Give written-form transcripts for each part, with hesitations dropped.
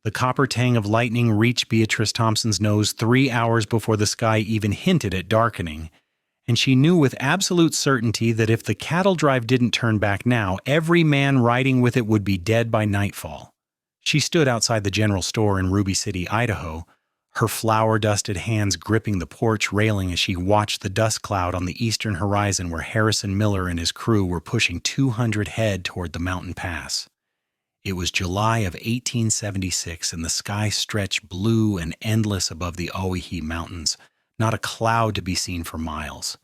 The copper tang of lightning reached Beatrice Thompson's nose 3 hours before the sky even hinted at darkening, and she knew with absolute certainty that if the cattle drive didn't turn back now, every man riding with it would be dead by nightfall. She stood outside the general store in Ruby City, Idaho, her flour-dusted hands gripping the porch railing as she watched the dust cloud on the eastern horizon where Harrison Miller and his crew were pushing 200 head toward the mountain pass. It was July of 1876, and the sky stretched blue and endless above the Owyhee Mountains, not a cloud to be seen for miles.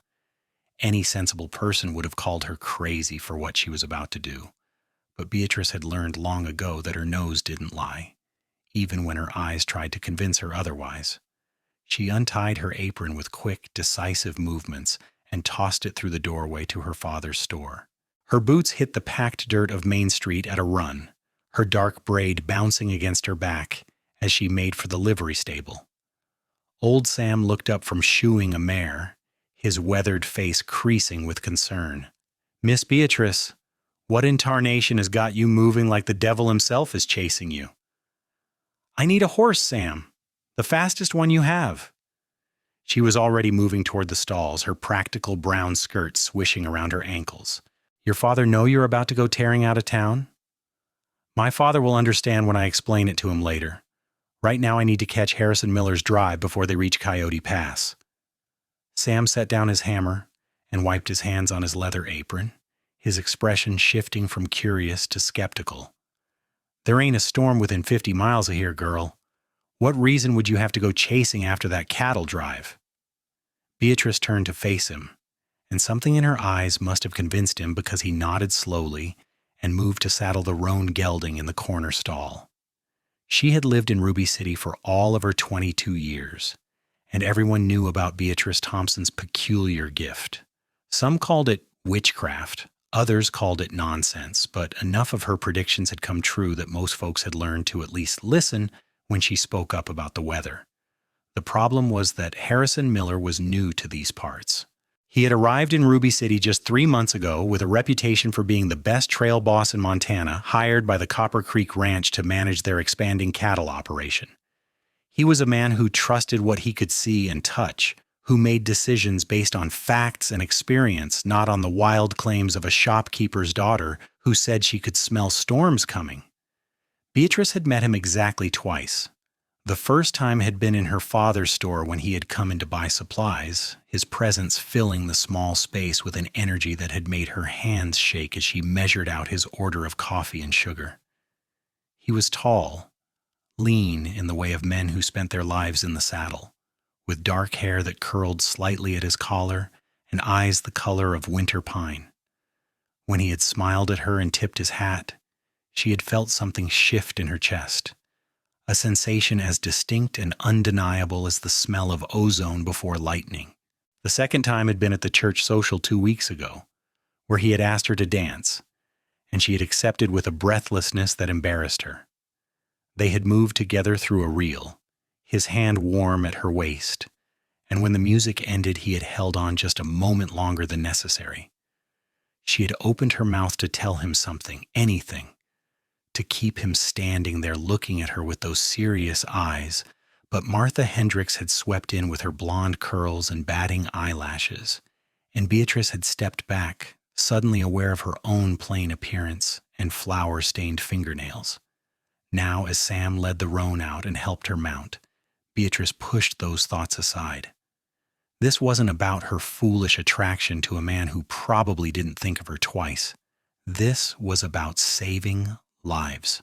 Any sensible person would have called her crazy for what she was about to do, but Beatrice had learned long ago that her nose didn't lie, even when her eyes tried to convince her otherwise. She untied her apron with quick, decisive movements and tossed it through the doorway to her father's store. Her boots hit the packed dirt of Main Street at a run, her dark braid bouncing against her back as she made for the livery stable. Old Sam looked up from shoeing a mare, his weathered face creasing with concern. "Miss Beatrice, what in tarnation has got you moving like the devil himself is chasing you?" "I need a horse, Sam. The fastest one you have." She was already moving toward the stalls, her practical brown skirt swishing around her ankles. "Your father know you're about to go tearing out of town?" "My father will understand when I explain it to him later. Right now I need to catch Harrison Miller's drive before they reach Coyote Pass." Sam set down his hammer and wiped his hands on his leather apron, his expression shifting from curious to skeptical. "There ain't a storm within 50 miles of here, girl. What reason would you have to go chasing after that cattle drive?" Beatrice turned to face him, and something in her eyes must have convinced him because he nodded slowly and moved to saddle the roan gelding in the corner stall. She had lived in Ruby City for all of her 22 years, and everyone knew about Beatrice Thompson's peculiar gift. Some called it witchcraft, others called it nonsense, but enough of her predictions had come true that most folks had learned to at least listen when she spoke up about the weather. The problem was that Harrison Miller was new to these parts. He had arrived in Ruby City just 3 months ago with a reputation for being the best trail boss in Montana, hired by the Copper Creek Ranch to manage their expanding cattle operation. He was a man who trusted what he could see and touch, who made decisions based on facts and experience, not on the wild claims of a shopkeeper's daughter who said she could smell storms coming. Beatrice had met him exactly twice. The first time had been in her father's store when he had come in to buy supplies, his presence filling the small space with an energy that had made her hands shake as she measured out his order of coffee and sugar. He was tall, lean in the way of men who spent their lives in the saddle, with dark hair that curled slightly at his collar and eyes the color of winter pine. When he had smiled at her and tipped his hat, she had felt something shift in her chest, a sensation as distinct and undeniable as the smell of ozone before lightning. The second time had been at the church social 2 weeks ago, where he had asked her to dance, and she had accepted with a breathlessness that embarrassed her. They had moved together through a reel, his hand warm at her waist, and when the music ended he had held on just a moment longer than necessary. She had opened her mouth to tell him something, anything, to keep him standing there looking at her with those serious eyes, but Martha Hendricks had swept in with her blonde curls and batting eyelashes, and Beatrice had stepped back, suddenly aware of her own plain appearance and flour-stained fingernails. Now, as Sam led the roan out and helped her mount, Beatrice pushed those thoughts aside. This wasn't about her foolish attraction to a man who probably didn't think of her twice. This was about saving lives.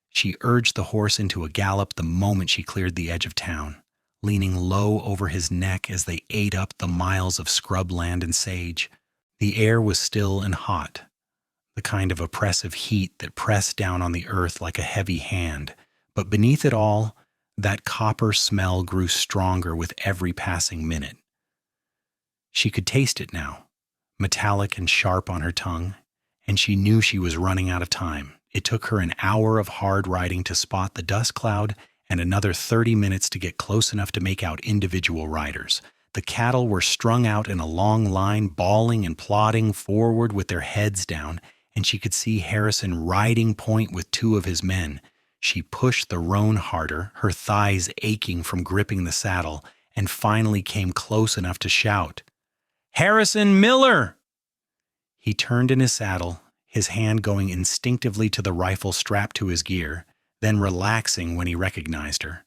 She urged the horse into a gallop the moment she cleared the edge of town, leaning low over his neck as they ate up the miles of scrubland and sage. The air was still and hot, the kind of oppressive heat that pressed down on the earth like a heavy hand, but beneath it all, that copper smell grew stronger with every passing minute. She could taste it now, metallic and sharp on her tongue, and she knew she was running out of time. It took her an hour of hard riding to spot the dust cloud and another 30 minutes to get close enough to make out individual riders. The cattle were strung out in a long line, bawling and plodding forward with their heads down, and she could see Harrison riding point with 2 of his men. She pushed the roan harder, her thighs aching from gripping the saddle, and finally came close enough to shout, "Harrison Miller!" He turned in his saddle, his hand going instinctively to the rifle strapped to his gear, then relaxing when he recognized her.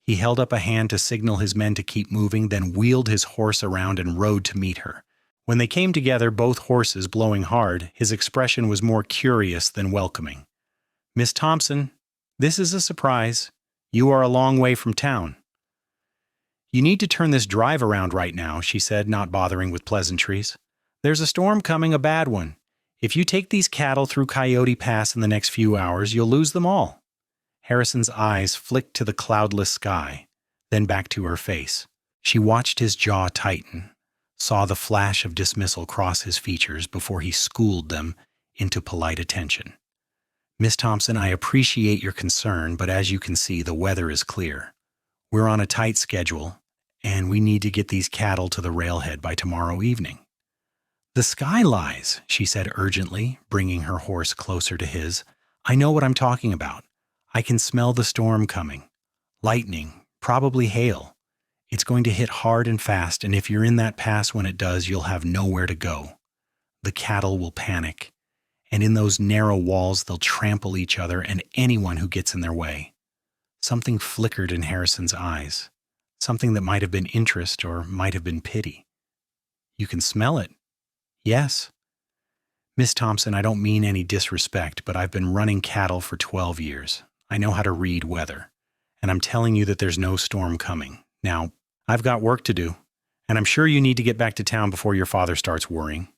He held up a hand to signal his men to keep moving, then wheeled his horse around and rode to meet her. When they came together, both horses blowing hard, his expression was more curious than welcoming. "Miss Thompson, this is a surprise. You are a long way from town." "You need to turn this drive around right now," she said, not bothering with pleasantries. "There's a storm coming, a bad one. If you take these cattle through Coyote Pass in the next few hours, you'll lose them all." Harrison's eyes flicked to the cloudless sky, then back to her face. She watched his jaw tighten, saw the flash of dismissal cross his features before he schooled them into polite attention. "Miss Thompson, I appreciate your concern, but as you can see, the weather is clear. We're on a tight schedule, and we need to get these cattle to the railhead by tomorrow evening." "The sky lies," she said urgently, bringing her horse closer to his. "I know what I'm talking about. I can smell the storm coming. Lightning, probably hail. It's going to hit hard and fast, and if you're in that pass when it does, you'll have nowhere to go. The cattle will panic, and in those narrow walls they'll trample each other and anyone who gets in their way." Something flickered in Harrison's eyes, something that might have been interest or might have been pity. "You can smell it." "Yes." "Miss Thompson, I don't mean any disrespect, but I've been running cattle for 12 years. I know how to read weather, and I'm telling you that there's no storm coming. Now, I've got work to do, and I'm sure you need to get back to town before your father starts worrying."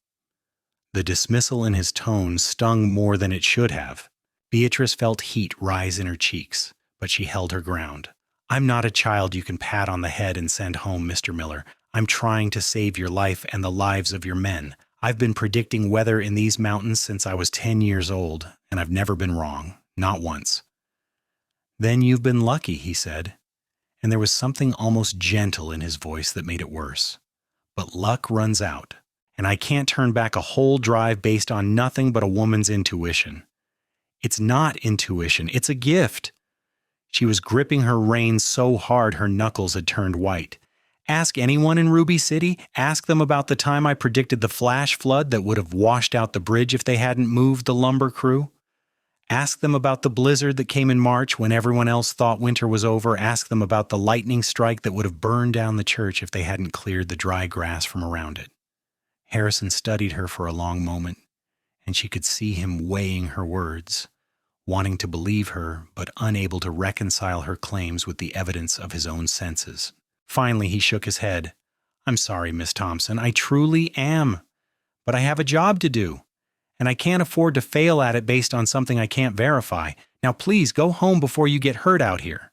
The dismissal in his tone stung more than it should have. Beatrice felt heat rise in her cheeks, but she held her ground. "I'm not a child you can pat on the head and send home, Mr. Miller. I'm trying to save your life and the lives of your men. I've been predicting weather in these mountains since I was 10 years old, and I've never been wrong, not once." "Then you've been lucky," he said, and there was something almost gentle in his voice that made it worse. "But luck runs out, and I can't turn back a whole drive based on nothing but a woman's intuition." "It's not intuition, it's a gift." She was gripping her reins so hard her knuckles had turned white. "Ask anyone in Ruby City. Ask them about the time I predicted the flash flood that would have washed out the bridge if they hadn't moved the lumber crew. Ask them about the blizzard that came in March when everyone else thought winter was over. Ask them about the lightning strike that would have burned down the church if they hadn't cleared the dry grass from around it." Harrison studied her for a long moment, and she could see him weighing her words, wanting to believe her, but unable to reconcile her claims with the evidence of his own senses. Finally, he shook his head. "I'm sorry, Miss Thompson, I truly am. But I have a job to do, and I can't afford to fail at it based on something I can't verify. Now please go home before you get hurt out here."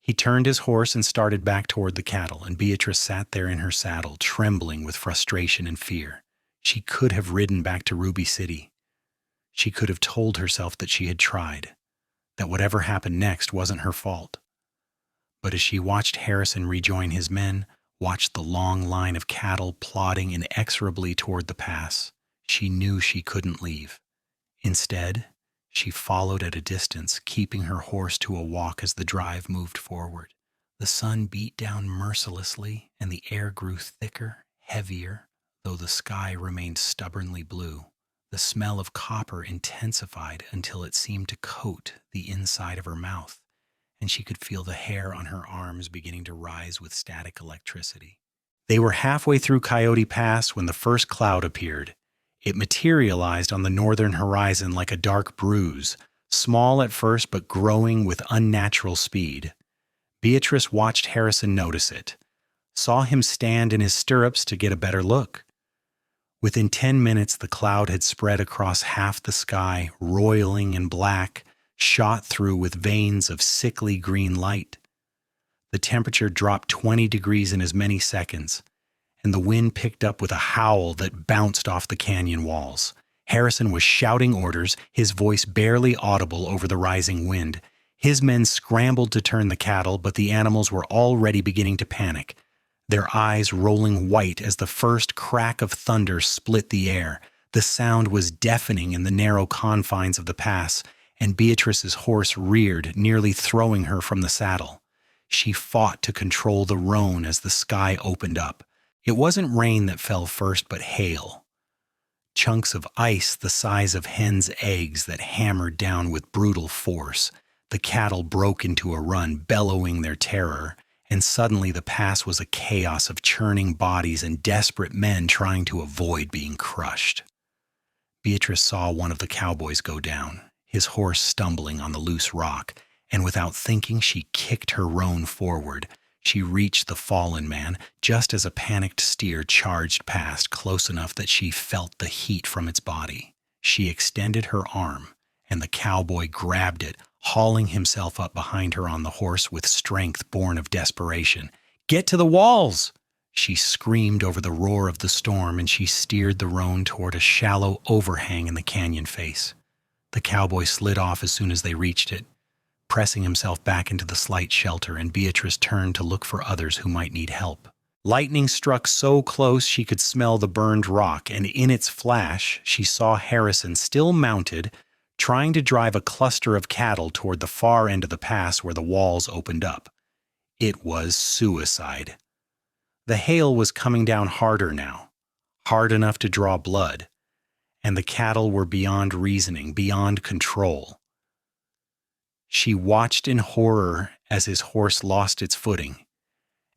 He turned his horse and started back toward the cattle, and Beatrice sat there in her saddle, trembling with frustration and fear. She could have ridden back to Ruby City. She could have told herself that she had tried, that whatever happened next wasn't her fault. But as she watched Harrison rejoin his men, watched the long line of cattle plodding inexorably toward the pass, she knew she couldn't leave. Instead, she followed at a distance, keeping her horse to a walk as the drive moved forward. The sun beat down mercilessly, and the air grew thicker, heavier, though the sky remained stubbornly blue. The smell of copper intensified until it seemed to coat the inside of her mouth, and she could feel the hair on her arms beginning to rise with static electricity. They were halfway through Coyote Pass when the first cloud appeared. It materialized on the northern horizon like a dark bruise, small at first but growing with unnatural speed. Beatrice watched Harrison notice it, saw him stand in his stirrups to get a better look. Within 10 minutes, the cloud had spread across half the sky, roiling in black, shot through with veins of sickly green light. The temperature dropped 20 degrees in as many seconds, and the wind picked up with a howl that bounced off the canyon walls. Harrison was shouting orders, his voice barely audible over the rising wind. His men scrambled to turn the cattle, but the animals were already beginning to panic, their eyes rolling white as the first crack of thunder split the air. The sound was deafening in the narrow confines of the pass, and Beatrice's horse reared, nearly throwing her from the saddle. She fought to control the roan as the sky opened up. It wasn't rain that fell first, but hail. Chunks of ice the size of hens' eggs that hammered down with brutal force. The cattle broke into a run, bellowing their terror, and suddenly the pass was a chaos of churning bodies and desperate men trying to avoid being crushed. Beatrice saw one of the cowboys go down, his horse stumbling on the loose rock, and without thinking she kicked her roan forward. She reached the fallen man just as a panicked steer charged past, close enough that she felt the heat from its body. She extended her arm, and the cowboy grabbed it, hauling himself up behind her on the horse with strength born of desperation. "Get to the walls!" She screamed over the roar of the storm, and she steered the roan toward a shallow overhang in the canyon face. The cowboy slid off as soon as they reached it, pressing himself back into the slight shelter, and Beatrice turned to look for others who might need help. Lightning struck so close she could smell the burned rock, and in its flash she saw Harrison still mounted, trying to drive a cluster of cattle toward the far end of the pass where the walls opened up. It was suicide. The hail was coming down harder now, hard enough to draw blood, and the cattle were beyond reasoning, beyond control. She watched in horror as his horse lost its footing,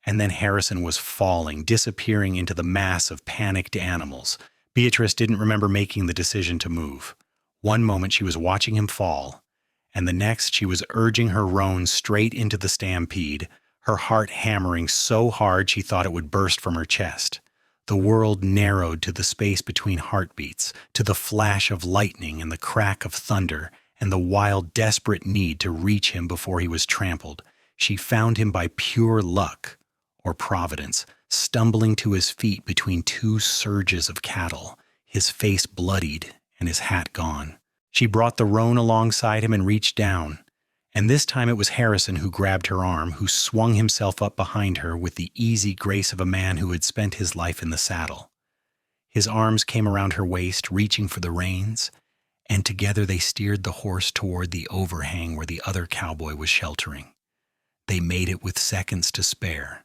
and then Harrison was falling, disappearing into the mass of panicked animals. Beatrice didn't remember making the decision to move. One moment she was watching him fall, and the next she was urging her roan straight into the stampede, her heart hammering so hard she thought it would burst from her chest. The world narrowed to the space between heartbeats, to the flash of lightning and the crack of thunder, and the wild, desperate need to reach him before he was trampled. She found him by pure luck, or providence, stumbling to his feet between two surges of cattle, his face bloodied and his hat gone. She brought the roan alongside him and reached down, and this time it was Harrison who grabbed her arm, who swung himself up behind her with the easy grace of a man who had spent his life in the saddle. His arms came around her waist, reaching for the reins, and together they steered the horse toward the overhang where the other cowboy was sheltering. They made it with seconds to spare.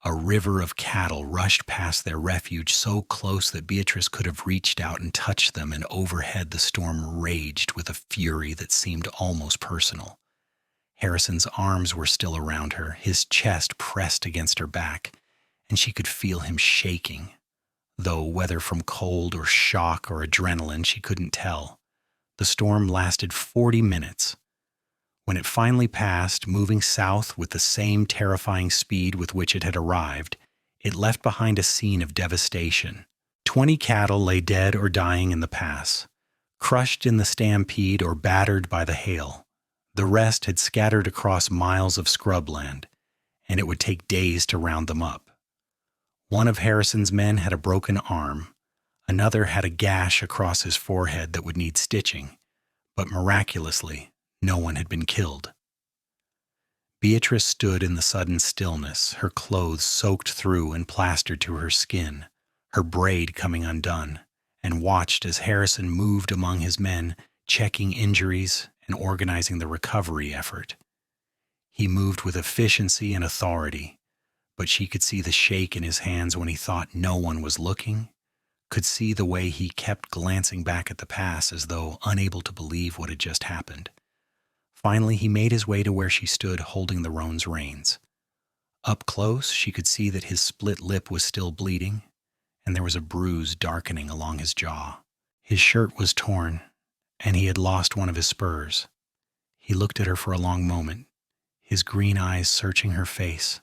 A river of cattle rushed past their refuge so close that Beatrice could have reached out and touched them, and overhead the storm raged with a fury that seemed almost personal. Harrison's arms were still around her, his chest pressed against her back, and she could feel him shaking, though whether from cold or shock or adrenaline she couldn't tell. The storm lasted 40 minutes. When it finally passed, moving south with the same terrifying speed with which it had arrived, it left behind a scene of devastation. 20 cattle lay dead or dying in the pass, crushed in the stampede or battered by the hail. The rest had scattered across miles of scrubland, and it would take days to round them up. One of Harrison's men had a broken arm. Another had a gash across his forehead that would need stitching, but miraculously, no one had been killed. Beatrice stood in the sudden stillness, her clothes soaked through and plastered to her skin, her braid coming undone, and watched as Harrison moved among his men, checking injuries and organizing the recovery effort. He moved with efficiency and authority, but she could see the shake in his hands when he thought no one was looking, could see the way he kept glancing back at the pass as though unable to believe what had just happened. Finally, he made his way to where she stood holding the roan's reins. Up close, she could see that his split lip was still bleeding, and there was a bruise darkening along his jaw. His shirt was torn, and he had lost one of his spurs. He looked at her for a long moment, his green eyes searching her face,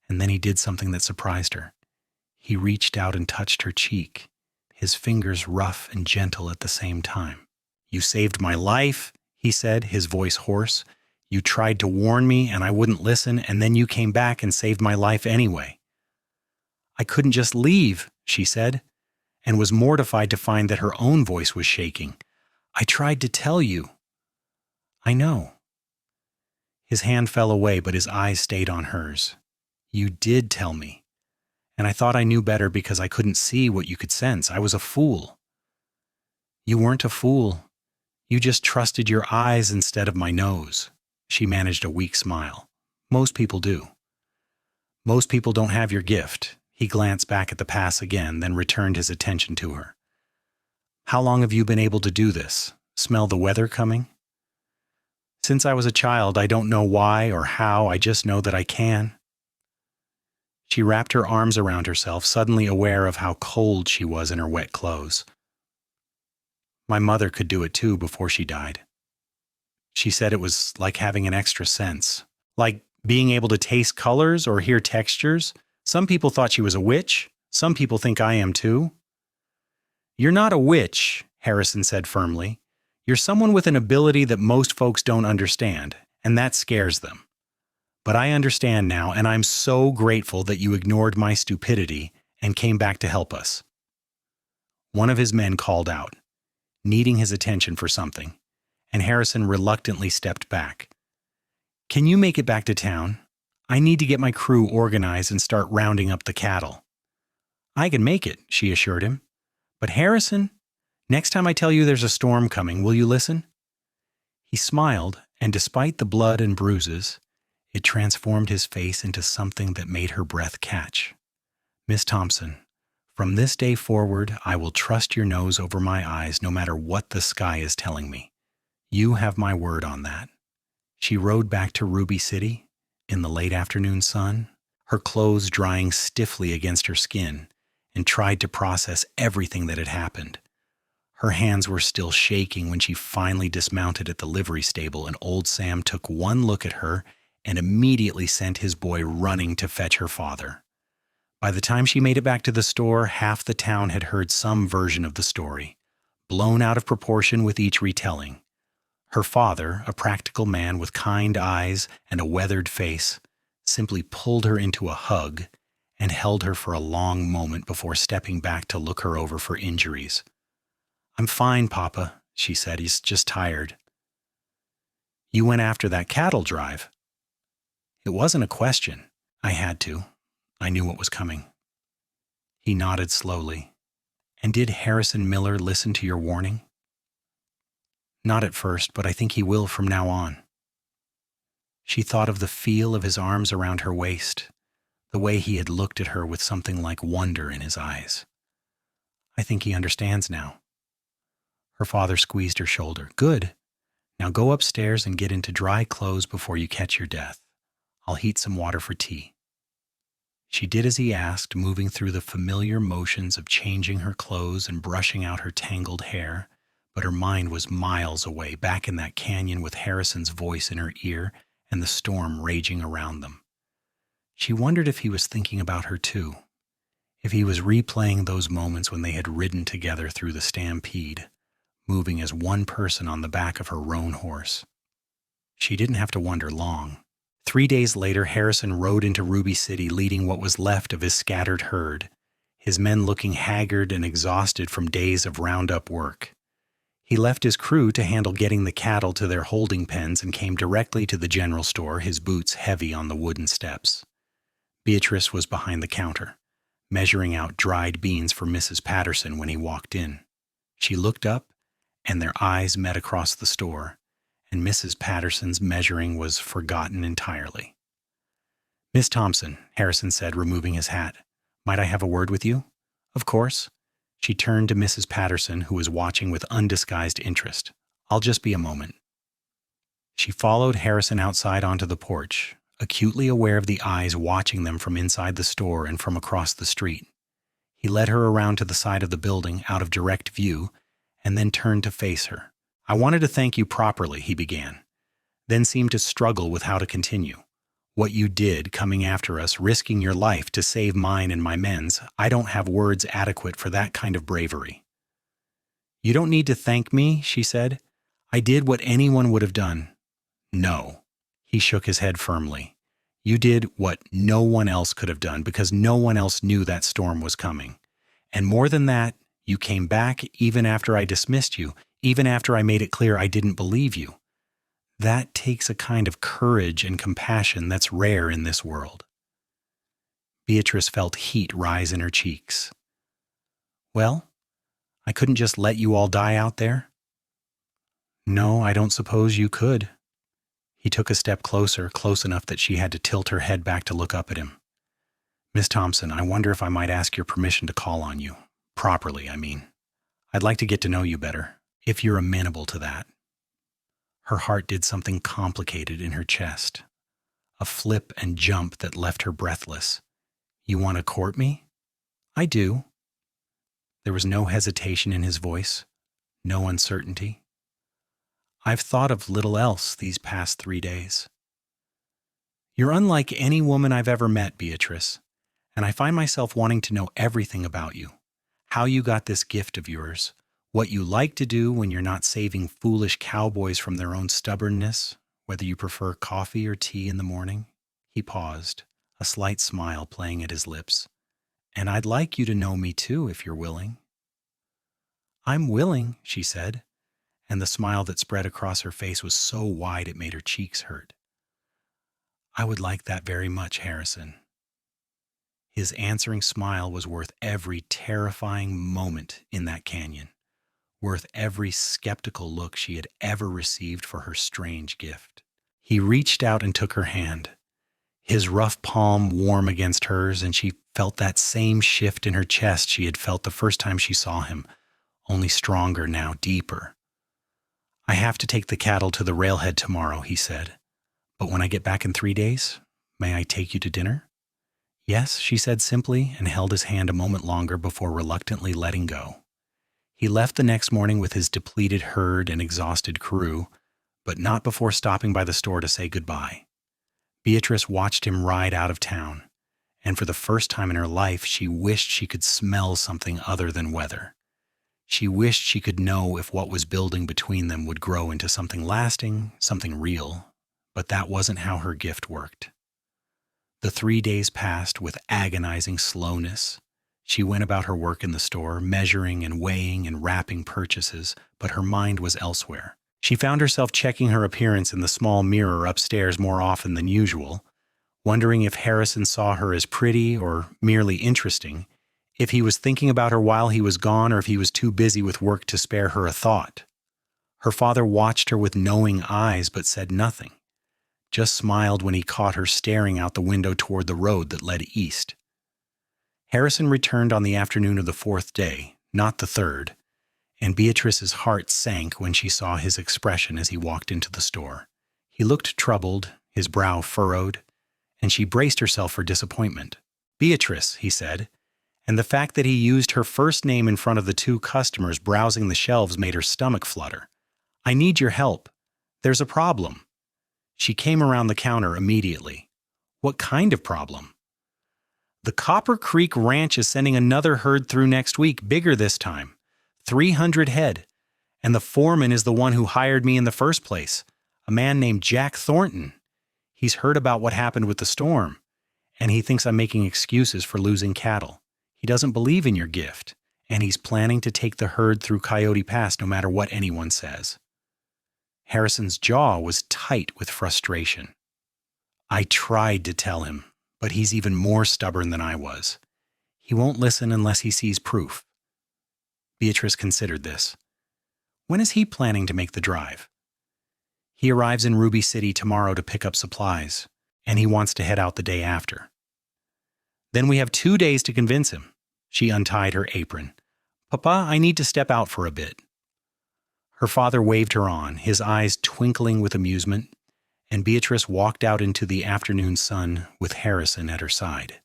and then he did something that surprised her. He reached out and touched her cheek, his fingers rough and gentle at the same time. "You saved my life," he said, his voice hoarse. "You tried to warn me and I wouldn't listen, and then you came back and saved my life anyway." "I couldn't just leave," she said, and was mortified to find that her own voice was shaking. "I tried to tell you." "I know." His hand fell away, but his eyes stayed on hers. "You did tell me, and I thought I knew better because I couldn't see what you could sense. I was a fool." "You weren't a fool. You just trusted your eyes instead of my nose. She managed a weak smile. Most people do. Most people don't have your gift. He glanced back at the pass again, then returned his attention to her. How long have you been able to do this? Smell the weather coming? Since I was a child, I don't know why or how, I just know that I can. She wrapped her arms around herself, suddenly aware of how cold she was in her wet clothes. My mother could do it too before she died. She said it was like having an extra sense, like being able to taste colors or hear textures. Some people thought she was a witch. Some people think I am too. You're not a witch, Harrison said firmly. You're someone with an ability that most folks don't understand, and that scares them. But I understand now, and I'm so grateful that you ignored my stupidity and came back to help us. One of his men called out, needing his attention for something, and Harrison reluctantly stepped back. Can you make it back to town? I need to get my crew organized and start rounding up the cattle. I can make it, she assured him. But Harrison, next time I tell you there's a storm coming, will you listen? He smiled, and despite the blood and bruises, it transformed his face into something that made her breath catch. Miss Thompson, from this day forward, I will trust your nose over my eyes no matter what the sky is telling me. You have my word on that. She rode back to Ruby City in the late afternoon sun, her clothes drying stiffly against her skin, and tried to process everything that had happened. Her hands were still shaking when she finally dismounted at the livery stable, and old Sam took one look at her and immediately sent his boy running to fetch her father. By the time she made it back to the store, half the town had heard some version of the story, blown out of proportion with each retelling. Her father, a practical man with kind eyes and a weathered face, simply pulled her into a hug and held her for a long moment before stepping back to look her over for injuries. I'm fine, Papa, she said. He's just tired. You went after that cattle drive. It wasn't a question. I had to. I knew what was coming. He nodded slowly. And did Harrison Miller listen to your warning? Not at first, but I think he will from now on. She thought of the feel of his arms around her waist, the way he had looked at her with something like wonder in his eyes. I think he understands now. Her father squeezed her shoulder. Good. Now go upstairs and get into dry clothes before you catch your death. I'll heat some water for tea. She did as he asked, moving through the familiar motions of changing her clothes and brushing out her tangled hair, but her mind was miles away, back in that canyon with Harrison's voice in her ear and the storm raging around them. She wondered if he was thinking about her too, if he was replaying those moments when they had ridden together through the stampede, moving as one person on the back of her roan horse. She didn't have to wonder long. 3 days later, Harrison rode into Ruby City leading what was left of his scattered herd, his men looking haggard and exhausted from days of roundup work. He left his crew to handle getting the cattle to their holding pens and came directly to the general store, his boots heavy on the wooden steps. Beatrice was behind the counter, measuring out dried beans for Mrs. Patterson when he walked in. She looked up, and their eyes met across the store, and Mrs. Patterson's measuring was forgotten entirely. Miss Thompson, Harrison said, removing his hat, might I have a word with you? Of course. She turned to Mrs. Patterson, who was watching with undisguised interest. I'll just be a moment. She followed Harrison outside onto the porch, acutely aware of the eyes watching them from inside the store and from across the street. He led her around to the side of the building, out of direct view, and then turned to face her. I wanted to thank you properly, he began, then seemed to struggle with how to continue. What you did, coming after us, risking your life to save mine and my men's, I don't have words adequate for that kind of bravery. You don't need to thank me, she said. I did what anyone would have done. No. He shook his head firmly. You did what no one else could have done because no one else knew that storm was coming. And more than that, you came back even after I dismissed you, even after I made it clear I didn't believe you. That takes a kind of courage and compassion that's rare in this world. Beatrice felt heat rise in her cheeks. Well, I couldn't just let you all die out there. No, I don't suppose you could. He took a step closer, close enough that she had to tilt her head back to look up at him. Miss Thompson, I wonder if I might ask your permission to call on you. Properly, I mean. I'd like to get to know you better, if you're amenable to that. Her heart did something complicated in her chest. A flip and jump that left her breathless. You want to court me? I do. There was no hesitation in his voice, no uncertainty. I've thought of little else these past 3 days. You're unlike any woman I've ever met, Beatrice, and I find myself wanting to know everything about you. How you got this gift of yours, what you like to do when you're not saving foolish cowboys from their own stubbornness, whether you prefer coffee or tea in the morning. He paused, a slight smile playing at his lips. And I'd like you to know me too, if you're willing. I'm willing, she said, and the smile that spread across her face was so wide it made her cheeks hurt. I would like that very much, Harrison. His answering smile was worth every terrifying moment in that canyon, worth every skeptical look she had ever received for her strange gift. He reached out and took her hand, his rough palm warm against hers, and she felt that same shift in her chest she had felt the first time she saw him, only stronger now, deeper. I have to take the cattle to the railhead tomorrow, he said. But when I get back in 3 days, may I take you to dinner? Yes, she said simply, and held his hand a moment longer before reluctantly letting go. He left the next morning with his depleted herd and exhausted crew, but not before stopping by the store to say goodbye. Beatrice watched him ride out of town, and for the first time in her life, she wished she could smell something other than weather. She wished she could know if what was building between them would grow into something lasting, something real, but that wasn't how her gift worked. The 3 days passed with agonizing slowness. She went about her work in the store, measuring and weighing and wrapping purchases, but her mind was elsewhere. She found herself checking her appearance in the small mirror upstairs more often than usual, wondering if Harrison saw her as pretty or merely interesting, if he was thinking about her while he was gone or if he was too busy with work to spare her a thought. Her father watched her with knowing eyes but said nothing, just smiled when he caught her staring out the window toward the road that led east. Harrison returned on the afternoon of the 4th day, not the 3rd, and Beatrice's heart sank when she saw his expression as he walked into the store. He looked troubled, his brow furrowed, and she braced herself for disappointment. Beatrice, he said, and the fact that he used her first name in front of the 2 customers browsing the shelves made her stomach flutter. I need your help. There's a problem. She came around the counter immediately. What kind of problem? The Copper Creek Ranch is sending another herd through next week, bigger this time. 300 head. And the foreman is the one who hired me in the first place, a man named Jack Thornton. He's heard about what happened with the storm, and he thinks I'm making excuses for losing cattle. He doesn't believe in your gift, and he's planning to take the herd through Coyote Pass no matter what anyone says. Harrison's jaw was tight with frustration. I tried to tell him, but he's even more stubborn than I was. He won't listen unless he sees proof. Beatrice considered this. When is he planning to make the drive? He arrives in Ruby City tomorrow to pick up supplies, and he wants to head out the day after. Then we have 2 days to convince him. She untied her apron. Papa, I need to step out for a bit. Her father waved her on, his eyes twinkling with amusement, and Beatrice walked out into the afternoon sun with Harrison at her side.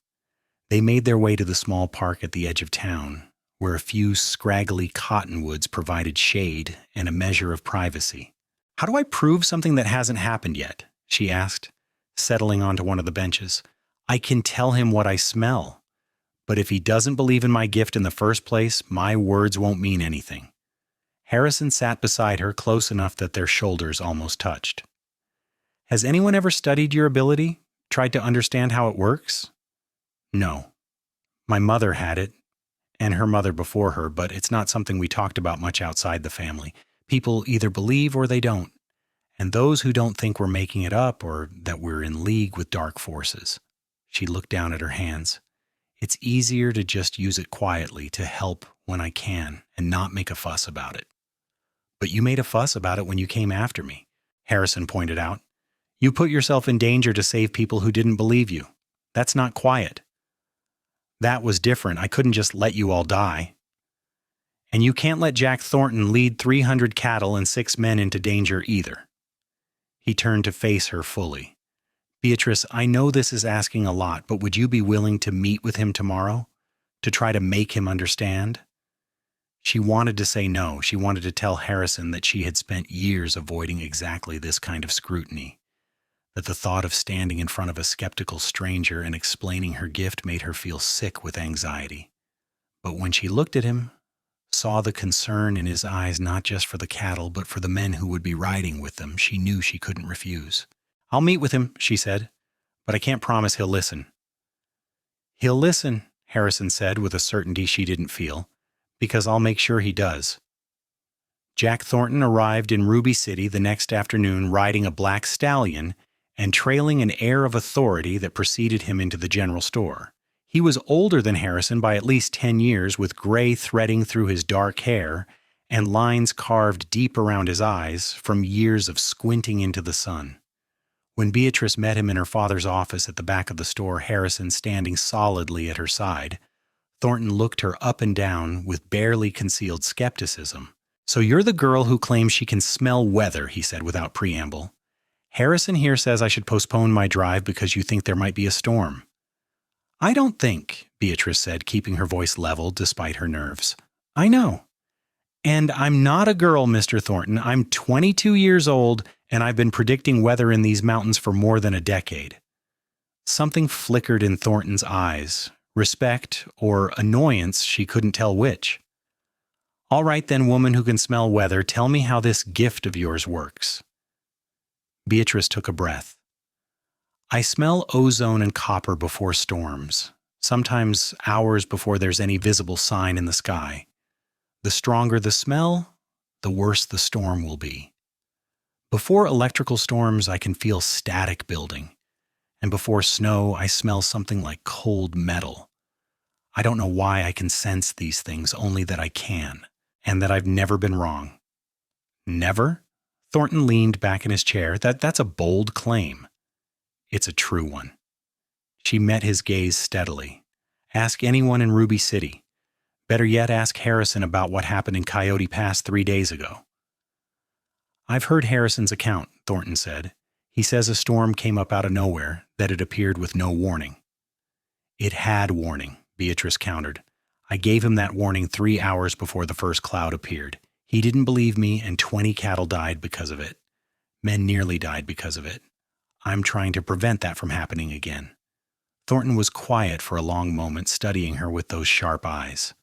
They made their way to the small park at the edge of town, where a few scraggly cottonwoods provided shade and a measure of privacy. How do I prove something that hasn't happened yet? She asked, settling onto one of the benches. I can tell him what I smell. But if he doesn't believe in my gift in the first place, my words won't mean anything. Harrison sat beside her close enough that their shoulders almost touched. Has anyone ever studied your ability? Tried to understand how it works? No. My mother had it, and her mother before her, but it's not something we talked about much outside the family. People either believe or they don't, and those who don't think we're making it up or that we're in league with dark forces. She looked down at her hands. It's easier to just use it quietly to help when I can and not make a fuss about it. But you made a fuss about it when you came after me, Harrison pointed out. You put yourself in danger to save people who didn't believe you. That's not quiet. That was different. I couldn't just let you all die. And you can't let Jack Thornton lead 300 cattle and 6 men into danger either. He turned to face her fully. Beatrice, I know this is asking a lot, but would you be willing to meet with him tomorrow? To try to make him understand? She wanted to say no. She wanted to tell Harrison that she had spent years avoiding exactly this kind of scrutiny. That the thought of standing in front of a skeptical stranger and explaining her gift made her feel sick with anxiety. But when she looked at him, saw the concern in his eyes not just for the cattle but for the men who would be riding with them, she knew she couldn't refuse. I'll meet with him, she said, but I can't promise he'll listen. He'll listen, Harrison said with a certainty she didn't feel, because I'll make sure he does. Jack Thornton arrived in Ruby City the next afternoon riding a black stallion and trailing an air of authority that preceded him into the general store. He was older than Harrison by at least 10 years, with gray threading through his dark hair and lines carved deep around his eyes from years of squinting into the sun. When Beatrice met him in her father's office at the back of the store, Harrison standing solidly at her side, Thornton looked her up and down with barely concealed skepticism. So you're the girl who claims she can smell weather, he said without preamble. Harrison here says I should postpone my drive because you think there might be a storm. I don't think, Beatrice said, keeping her voice level despite her nerves. I know. And I'm not a girl, Mr. Thornton. I'm 22 years old, and I've been predicting weather in these mountains for more than a decade. Something flickered in Thornton's eyes, respect or annoyance, she couldn't tell which. All right then, woman who can smell weather, tell me how this gift of yours works. Beatrice took a breath. I smell ozone and copper before storms, sometimes hours before there's any visible sign in the sky. The stronger the smell, the worse the storm will be. Before electrical storms, I can feel static building, and before snow, I smell something like cold metal. I don't know why I can sense these things, only that I can, and that I've never been wrong. Never? Thornton leaned back in his chair. That's a bold claim. It's a true one. She met his gaze steadily. Ask anyone in Ruby City. Better yet, ask Harrison about what happened in Coyote Pass 3 days ago. I've heard Harrison's account, Thornton said. He says a storm came up out of nowhere, that it appeared with no warning. It had warning, Beatrice countered. I gave him that warning 3 hours before the first cloud appeared. He didn't believe me, and 20 cattle died because of it. Men nearly died because of it. I'm trying to prevent that from happening again. Thornton was quiet for a long moment, studying her with those sharp eyes.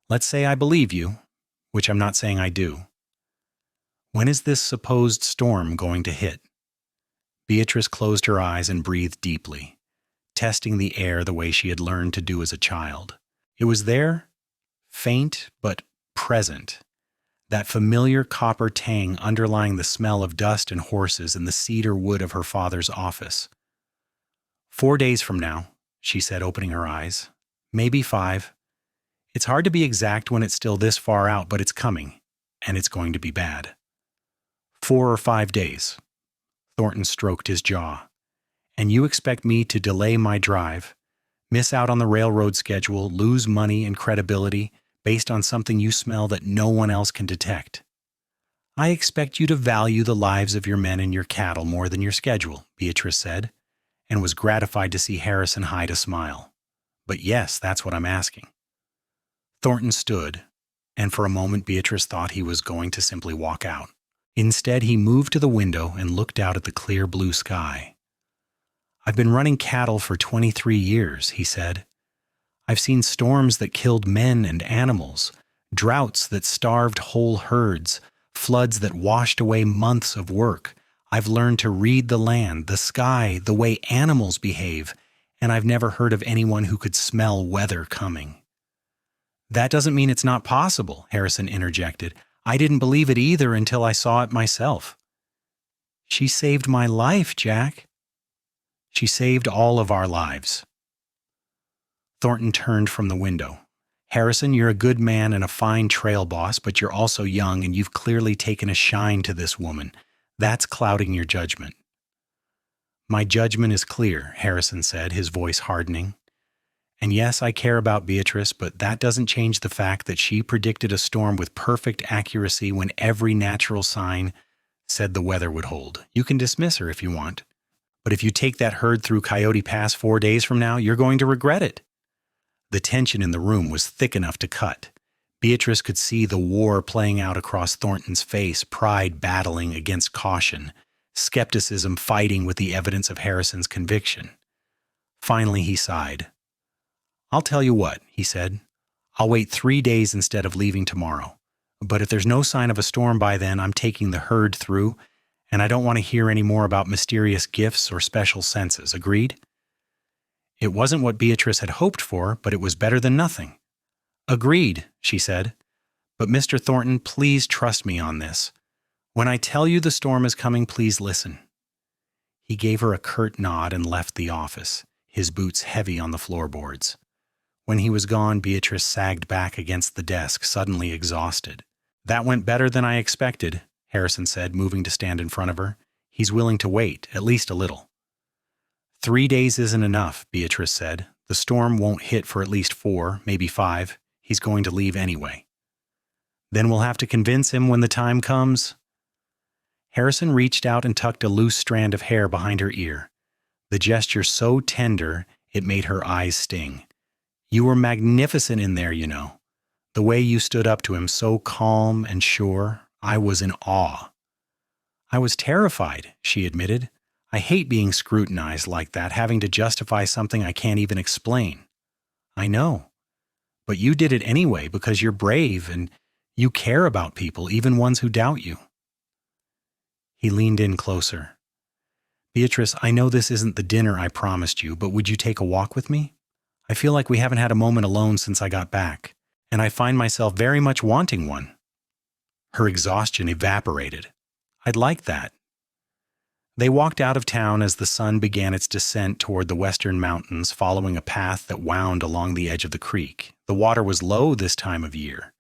Let's say I believe you, which I'm not saying I do. When is this supposed storm going to hit? Beatrice closed her eyes and breathed deeply, testing the air the way she had learned to do as a child. It was there, faint but present, that familiar copper tang underlying the smell of dust and horses in the cedar wood of her father's office. 4 days from now, she said, opening her eyes. Maybe 5. It's hard to be exact when it's still this far out, but it's coming, and it's going to be bad. 4 or 5 days. Thornton stroked his jaw. And you expect me to delay my drive, miss out on the railroad schedule, lose money and credibility based on something you smell that no one else can detect. I expect you to value the lives of your men and your cattle more than your schedule, Beatrice said, and was gratified to see Harrison hide a smile. But yes, that's what I'm asking. Thornton stood, and for a moment Beatrice thought he was going to simply walk out. Instead, he moved to the window and looked out at the clear blue sky. I've been running cattle for 23 years, he said. I've seen storms that killed men and animals, droughts that starved whole herds, floods that washed away months of work. I've learned to read the land, the sky, the way animals behave, and I've never heard of anyone who could smell weather coming. That doesn't mean it's not possible, Harrison interjected. I didn't believe it either until I saw it myself. She saved my life, Jack. She saved all of our lives. Thornton turned from the window. Harrison, you're a good man and a fine trail boss, but you're also young and you've clearly taken a shine to this woman. That's clouding your judgment. My judgment is clear, Harrison said, his voice hardening. And yes, I care about Beatrice, but that doesn't change the fact that she predicted a storm with perfect accuracy when every natural sign said the weather would hold. You can dismiss her if you want. But if you take that herd through Coyote Pass 4 days from now, you're going to regret it. The tension in the room was thick enough to cut. Beatrice could see the war playing out across Thornton's face, pride battling against caution, skepticism fighting with the evidence of Harrison's conviction. Finally, he sighed. I'll tell you what, he said. I'll wait 3 days instead of leaving tomorrow. But if there's no sign of a storm by then, I'm taking the herd through, and I don't want to hear any more about mysterious gifts or special senses. Agreed? It wasn't what Beatrice had hoped for, but it was better than nothing. Agreed, she said. But Mr. Thornton, please trust me on this. When I tell you the storm is coming, please listen. He gave her a curt nod and left the office, his boots heavy on the floorboards. When he was gone, Beatrice sagged back against the desk, suddenly exhausted. That went better than I expected, Harrison said, moving to stand in front of her. He's willing to wait, at least a little. 3 days isn't enough, Beatrice said. The storm won't hit for at least 4, maybe 5. He's going to leave anyway. Then we'll have to convince him when the time comes. Harrison reached out and tucked a loose strand of hair behind her ear. The gesture so tender, it made her eyes sting. You were magnificent in there, you know. The way you stood up to him, so calm and sure, I was in awe. I was terrified, she admitted. I hate being scrutinized like that, having to justify something I can't even explain. I know. But you did it anyway because you're brave and you care about people, even ones who doubt you. He leaned in closer. Beatrice, I know this isn't the dinner I promised you, but would you take a walk with me? I feel like we haven't had a moment alone since I got back, and I find myself very much wanting one. Her exhaustion evaporated. I'd like that. They walked out of town as the sun began its descent toward the western mountains, following a path that wound along the edge of the creek. The water was low this time of year,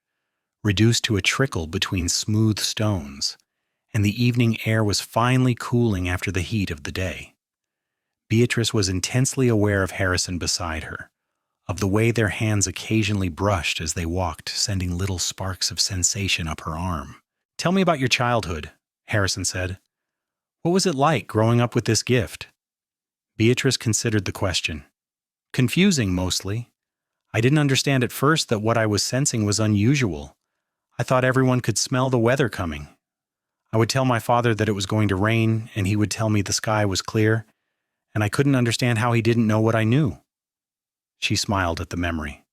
reduced to a trickle between smooth stones, and the evening air was finally cooling after the heat of the day. Beatrice was intensely aware of Harrison beside her, of the way their hands occasionally brushed as they walked, sending little sparks of sensation up her arm. Tell me about your childhood, Harrison said. What was it like growing up with this gift? Beatrice considered the question. Confusing, mostly. I didn't understand at first that what I was sensing was unusual. I thought everyone could smell the weather coming. I would tell my father that it was going to rain, and he would tell me the sky was clear, and I couldn't understand how he didn't know what I knew. She smiled at the memory.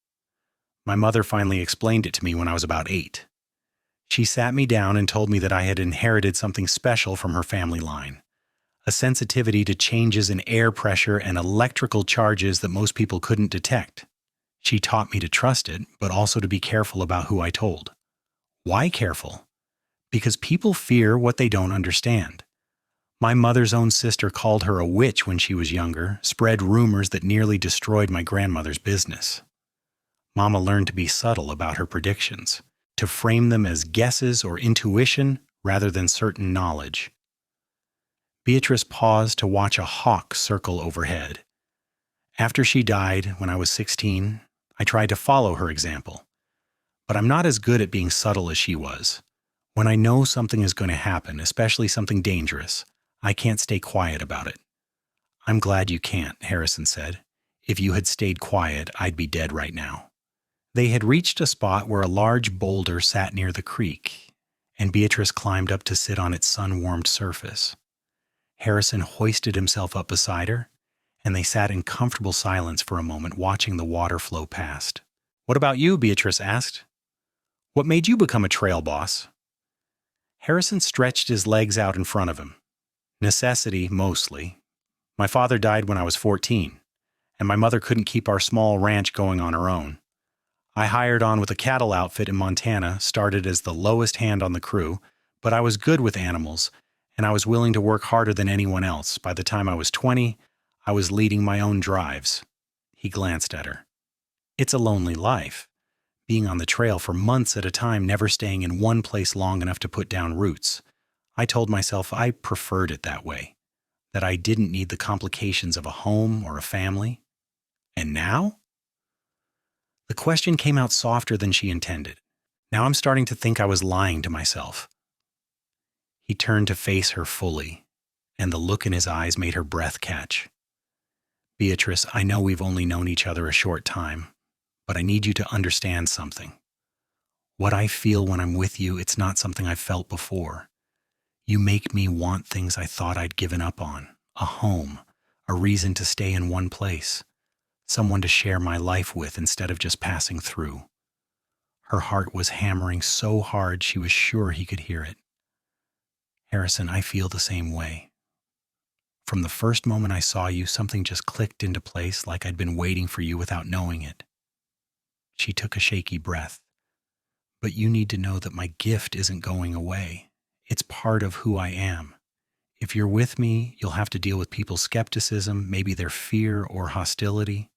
My mother finally explained it to me when I was about 8. She sat me down and told me that I had inherited something special from her family line, a sensitivity to changes in air pressure and electrical charges that most people couldn't detect. She taught me to trust it, but also to be careful about who I told. Why careful? Because people fear what they don't understand. My mother's own sister called her a witch when she was younger, spread rumors that nearly destroyed my grandmother's business. Mama learned to be subtle about her predictions, to frame them as guesses or intuition rather than certain knowledge. Beatrice paused to watch a hawk circle overhead. After she died, when I was 16, I tried to follow her example. But I'm not as good at being subtle as she was. When I know something is going to happen, especially something dangerous, I can't stay quiet about it. I'm glad you can't, Harrison said. If you had stayed quiet, I'd be dead right now. They had reached a spot where a large boulder sat near the creek, and Beatrice climbed up to sit on its sun-warmed surface. Harrison hoisted himself up beside her, and they sat in comfortable silence for a moment, watching the water flow past. What about you? Beatrice asked. What made you become a trail boss? Harrison stretched his legs out in front of him. Necessity, mostly. My father died when I was 14, and my mother couldn't keep our small ranch going on her own. I hired on with a cattle outfit in Montana, started as the lowest hand on the crew, but I was good with animals, and I was willing to work harder than anyone else. By the time I was 20, I was leading my own drives. He glanced at her. It's a lonely life. being on the trail for months at a time, never staying in one place long enough to put down roots. I told myself I preferred it that way, that I didn't need the complications of a home or a family. And now? The question came out softer than she intended. Now I'm starting to think I was lying to myself. He turned to face her fully, and the look in his eyes made her breath catch. Beatrice, I know we've only known each other a short time, but I need you to understand something. What I feel when I'm with you, it's not something I've felt before. You make me want things I thought I'd given up on. A home, a reason to stay in one place, someone to share my life with instead of just passing through. Her heart was hammering so hard she was sure he could hear it. Harrison, I feel the same way. From the first moment I saw you, something just clicked into place like I'd been waiting for you without knowing it. She took a shaky breath. But you need to know that my gift isn't going away. It's part of who I am. If you're with me, you'll have to deal with people's skepticism, maybe their fear or hostility,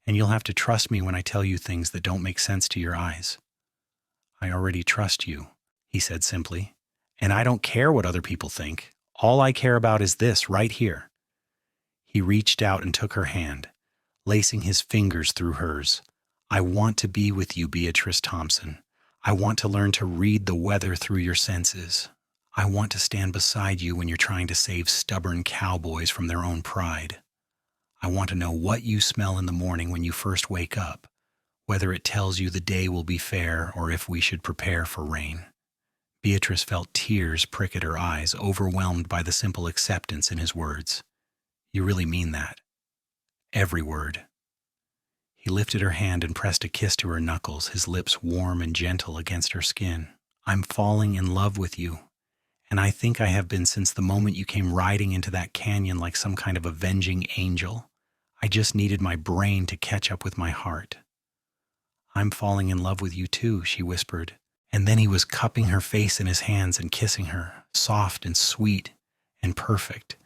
and you'll have to trust me when I tell you things that don't make sense to your eyes. I already trust you, he said simply. And I don't care what other people think. All I care about is this right here. He reached out and took her hand, lacing his fingers through hers. I want to be with you, Beatrice Thompson. I want to learn to read the weather through your senses. I want to stand beside you when you're trying to save stubborn cowboys from their own pride. I want to know what you smell in the morning when you first wake up, whether it tells you the day will be fair or if we should prepare for rain. Beatrice felt tears prick at her eyes, overwhelmed by the simple acceptance in his words. You really mean that? Every word. He lifted her hand and pressed a kiss to her knuckles, his lips warm and gentle against her skin. I'm falling in love with you, and I think I have been since the moment you came riding into that canyon like some kind of avenging angel. I just needed my brain to catch up with my heart. I'm falling in love with you too, she whispered. And then he was cupping her face in his hands and kissing her, soft and sweet and perfect.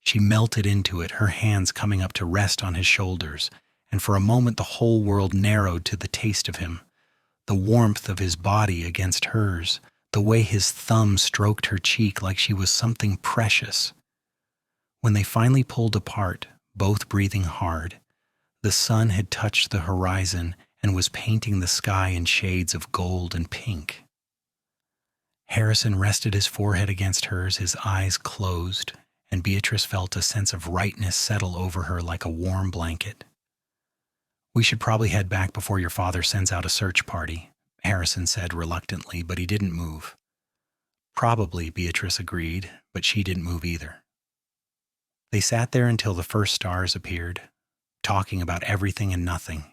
She melted into it, her hands coming up to rest on his shoulders, and for a moment the whole world narrowed to the taste of him, the warmth of his body against hers, the way his thumb stroked her cheek like she was something precious. When they finally pulled apart, both breathing hard, the sun had touched the horizon and was painting the sky in shades of gold and pink. Harrison rested his forehead against hers, his eyes closed, and Beatrice felt a sense of rightness settle over her like a warm blanket. We should probably head back before your father sends out a search party, Harrison said reluctantly, but he didn't move. Probably, Beatrice agreed, but she didn't move either. They sat there until the first stars appeared, talking about everything and nothing,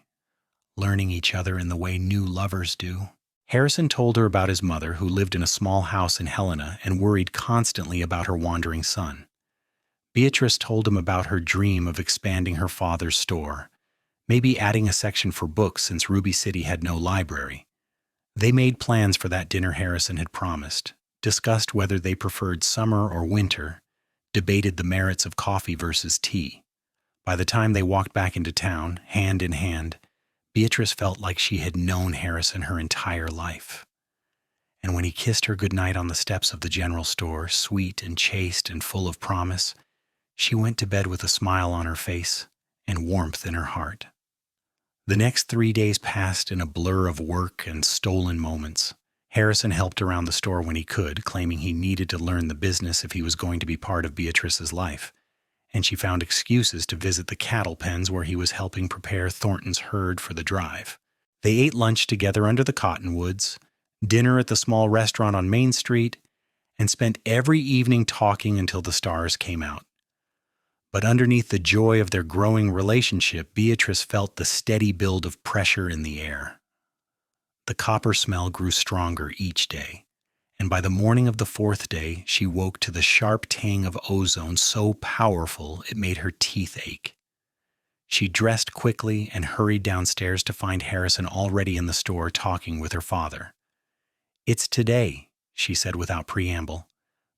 learning each other in the way new lovers do. Harrison told her about his mother, who lived in a small house in Helena and worried constantly about her wandering son. Beatrice told him about her dream of expanding her father's store, maybe adding a section for books since Ruby City had no library. They made plans for that dinner Harrison had promised, discussed whether they preferred summer or winter, debated the merits of coffee versus tea. By the time they walked back into town, hand in hand, Beatrice felt like she had known Harrison her entire life. And when he kissed her goodnight on the steps of the general store, sweet and chaste and full of promise, she went to bed with a smile on her face and warmth in her heart. The next 3 days passed in a blur of work and stolen moments. Harrison helped around the store when he could, claiming he needed to learn the business if he was going to be part of Beatrice's life, and she found excuses to visit the cattle pens where he was helping prepare Thornton's herd for the drive. They ate lunch together under the cottonwoods, dinner at the small restaurant on Main Street, and spent every evening talking until the stars came out. But underneath the joy of their growing relationship, Beatrice felt the steady build of pressure in the air. The copper smell grew stronger each day, and by the morning of the 4th day, she woke to the sharp tang of ozone so powerful it made her teeth ache. She dressed quickly and hurried downstairs to find Harrison already in the store talking with her father. "It's today," she said without preamble.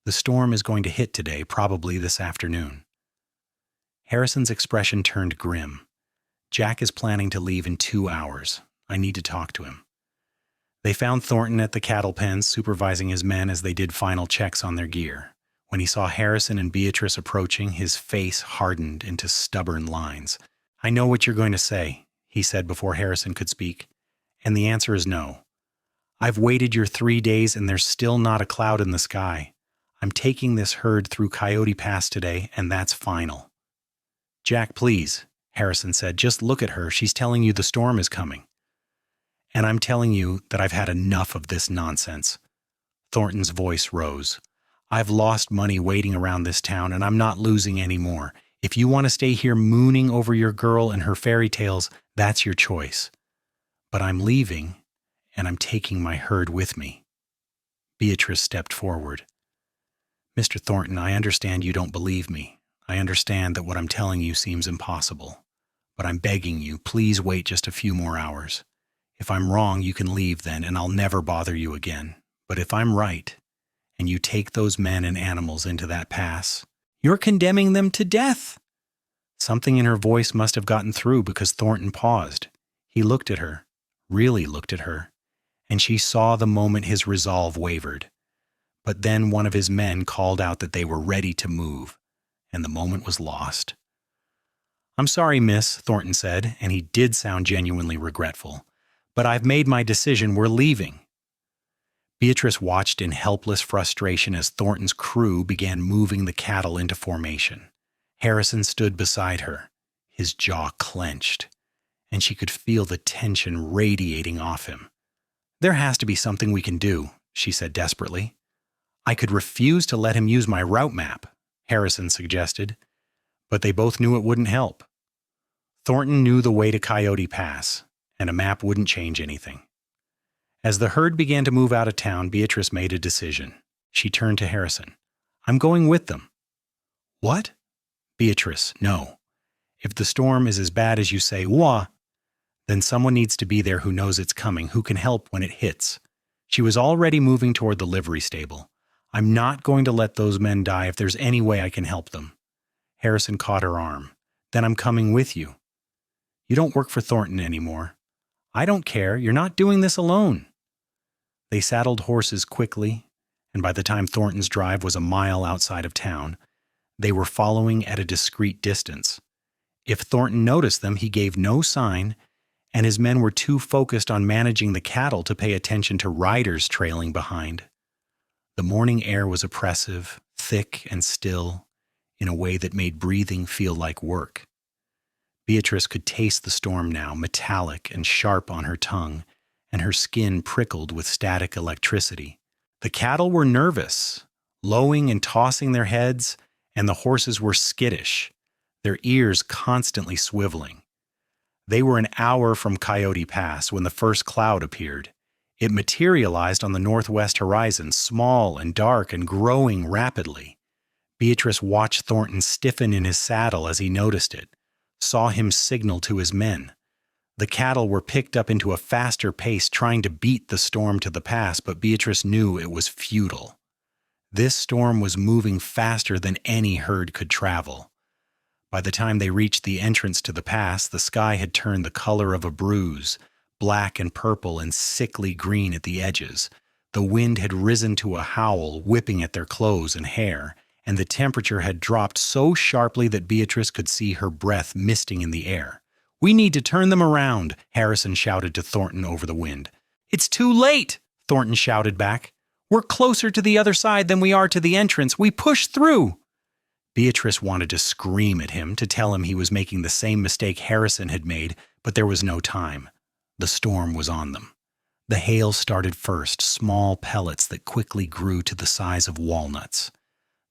"The storm is going to hit today, probably this afternoon." Harrison's expression turned grim. "Jack is planning to leave in 2 hours. I need to talk to him." They found Thornton at the cattle pens, supervising his men as they did final checks on their gear. When he saw Harrison and Beatrice approaching, his face hardened into stubborn lines. "I know what you're going to say," he said before Harrison could speak, "and the answer is no. I've waited your 3 days and there's still not a cloud in the sky. I'm taking this herd through Coyote Pass today, and that's final." "Jack, please," Harrison said, "just look at her. She's telling you the storm is coming." "And I'm telling you that I've had enough of this nonsense." Thornton's voice rose. "I've lost money waiting around this town, and I'm not losing any more. If you want to stay here mooning over your girl and her fairy tales, that's your choice. But I'm leaving, and I'm taking my herd with me." Beatrice stepped forward. "Mr. Thornton, I understand you don't believe me. I understand that what I'm telling you seems impossible. But I'm begging you, please wait just a few more hours. If I'm wrong, you can leave then, and I'll never bother you again. But if I'm right, and you take those men and animals into that pass, you're condemning them to death." Something in her voice must have gotten through because Thornton paused. He looked at her, really looked at her, and she saw the moment his resolve wavered. But then one of his men called out that they were ready to move, and the moment was lost. "I'm sorry, miss," Thornton said, and he did sound genuinely regretful. "But I've made my decision. We're leaving." Beatrice watched in helpless frustration as Thornton's crew began moving the cattle into formation. Harrison stood beside her, his jaw clenched, and she could feel the tension radiating off him. "There has to be something we can do," she said desperately. "I could refuse to let him use my route map," Harrison suggested, but they both knew it wouldn't help. Thornton knew the way to Coyote Pass, and a map wouldn't change anything. As the herd began to move out of town, Beatrice made a decision. She turned to Harrison. "I'm going with them." "What?" "Beatrice, no. If the storm is as bad as you say, then someone needs to be there who knows it's coming, who can help when it hits." She was already moving toward the livery stable. "I'm not going to let those men die if there's any way I can help them." Harrison caught her arm. "Then I'm coming with you." "You don't work for Thornton anymore." "I don't care. You're not doing this alone." They saddled horses quickly, and by the time Thornton's drive was a mile outside of town, they were following at a discreet distance. If Thornton noticed them, he gave no sign, and his men were too focused on managing the cattle to pay attention to riders trailing behind. The morning air was oppressive, thick and still, in a way that made breathing feel like work. Beatrice could taste the storm now, metallic and sharp on her tongue, and her skin prickled with static electricity. The cattle were nervous, lowing and tossing their heads, and the horses were skittish, their ears constantly swiveling. They were an hour from Coyote Pass when the first cloud appeared. It materialized on the northwest horizon, small and dark and growing rapidly. Beatrice watched Thornton stiffen in his saddle as he noticed it, saw him signal to his men. The cattle were picked up into a faster pace, trying to beat the storm to the pass, but Beatrice knew it was futile. This storm was moving faster than any herd could travel. By the time they reached the entrance to the pass, the sky had turned the color of a bruise, black and purple and sickly green at the edges. The wind had risen to a howl, whipping at their clothes and hair, and the temperature had dropped so sharply that Beatrice could see her breath misting in the air. "We need to turn them around," Harrison shouted to Thornton over the wind. "It's too late," Thornton shouted back. "We're closer to the other side than we are to the entrance. We pushed through." Beatrice wanted to scream at him, to tell him he was making the same mistake Harrison had made, but there was no time. The storm was on them. The hail started first, small pellets that quickly grew to the size of walnuts.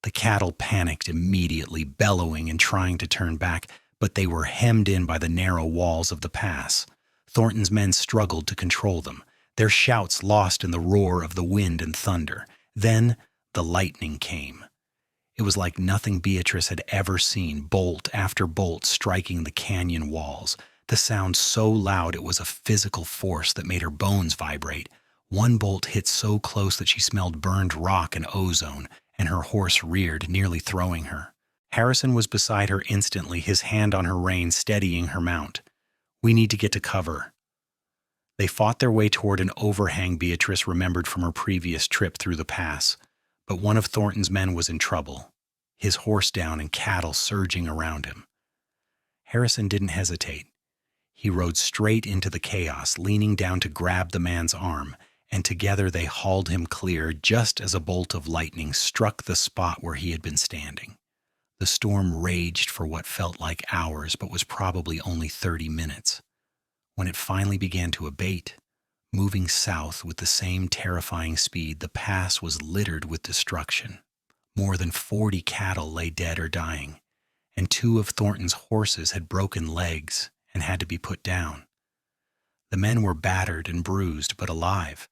The cattle panicked immediately, bellowing and trying to turn back, but they were hemmed in by the narrow walls of the pass. Thornton's men struggled to control them, their shouts lost in the roar of the wind and thunder. Then the lightning came. It was like nothing Beatrice had ever seen, bolt after bolt striking the canyon walls. The sound so loud it was a physical force that made her bones vibrate. One bolt hit so close that she smelled burned rock and ozone, and her horse reared, nearly throwing her. Harrison was beside her instantly, his hand on her rein steadying her mount. "We need to get to cover." They fought their way toward an overhang Beatrice remembered from her previous trip through the pass, but one of Thornton's men was in trouble, his horse down and cattle surging around him. Harrison didn't hesitate. He rode straight into the chaos, leaning down to grab the man's arm, and together they hauled him clear just as a bolt of lightning struck the spot where he had been standing. The storm raged for what felt like hours, but was probably only 30 minutes. When it finally began to abate, moving south with the same terrifying speed, the pass was littered with destruction. More than 40 cattle lay dead or dying, and 2 of Thornton's horses had broken legs and had to be put down. The men were battered and bruised, but alive,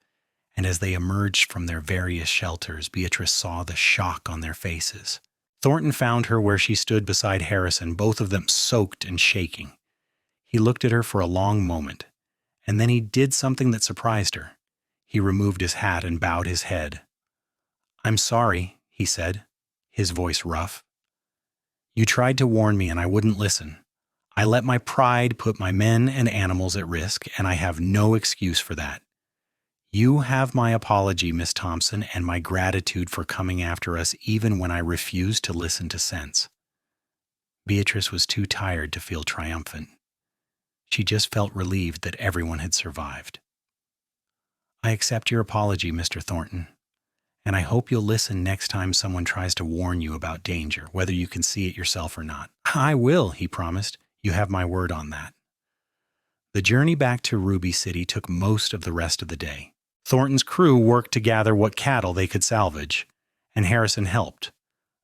and as they emerged from their various shelters, Beatrice saw the shock on their faces. Thornton found her where she stood beside Harrison, both of them soaked and shaking. He looked at her for a long moment, and then he did something that surprised her. He removed his hat and bowed his head. "I'm sorry," he said, his voice rough. "You tried to warn me and I wouldn't listen. I let my pride put my men and animals at risk, and I have no excuse for that. You have my apology, Miss Thompson, and my gratitude for coming after us even when I refused to listen to sense." Beatrice was too tired to feel triumphant. She just felt relieved that everyone had survived. "I accept your apology, Mr. Thornton, and I hope you'll listen next time someone tries to warn you about danger, whether you can see it yourself or not." "I will," he promised. "You have my word on that." The journey back to Ruby City took most of the rest of the day. Thornton's crew worked to gather what cattle they could salvage, and Harrison helped,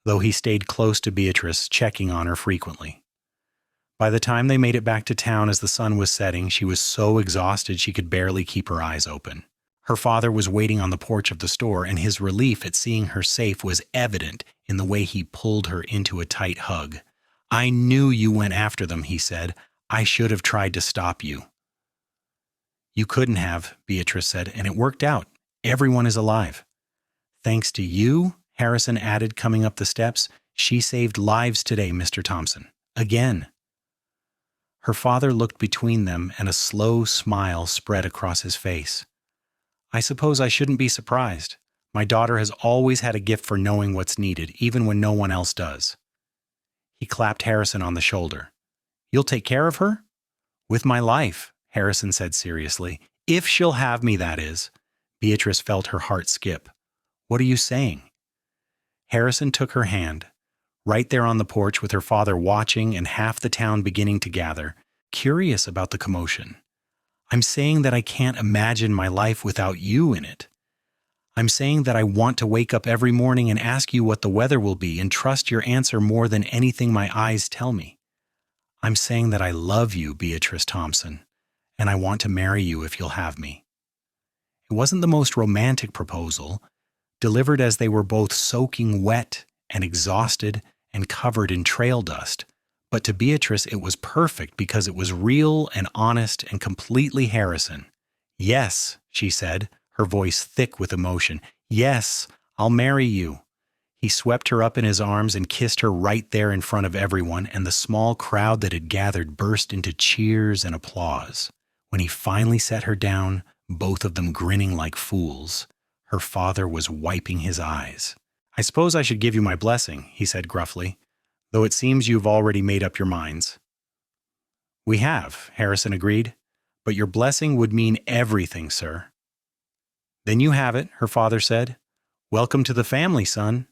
though he stayed close to Beatrice, checking on her frequently. By the time they made it back to town as the sun was setting, she was so exhausted she could barely keep her eyes open. Her father was waiting on the porch of the store, and his relief at seeing her safe was evident in the way he pulled her into a tight hug. "I knew you went after them," he said. "I should have tried to stop you." "You couldn't have," Beatrice said, "and it worked out. Everyone is alive." "Thanks to you," Harrison added, coming up the steps, "she saved lives today, Mr. Thompson. Again." Her father looked between them, and a slow smile spread across his face. "I suppose I shouldn't be surprised. My daughter has always had a gift for knowing what's needed, even when no one else does." He clapped Harrison on the shoulder. "You'll take care of her?" "With my life," Harrison said seriously. "If she'll have me, that is." Beatrice felt her heart skip. "What are you saying?" Harrison took her hand. Right there on the porch with her father watching and half the town beginning to gather, curious about the commotion. "I'm saying that I can't imagine my life without you in it. I'm saying that I want to wake up every morning and ask you what the weather will be and trust your answer more than anything my eyes tell me. I'm saying that I love you, Beatrice Thompson, and I want to marry you if you'll have me." It wasn't the most romantic proposal, delivered as they were both soaking wet and exhausted and covered in trail dust, but to Beatrice it was perfect because it was real and honest and completely Harrison. "Yes," she said, her voice thick with emotion. "Yes, I'll marry you." He swept her up in his arms and kissed her right there in front of everyone, and the small crowd that had gathered burst into cheers and applause. When he finally set her down, both of them grinning like fools, her father was wiping his eyes. "I suppose I should give you my blessing," he said gruffly, "though it seems you've already made up your minds." "We have," Harrison agreed, "but your blessing would mean everything, sir." "Then you have it," her father said. "Welcome to the family, son."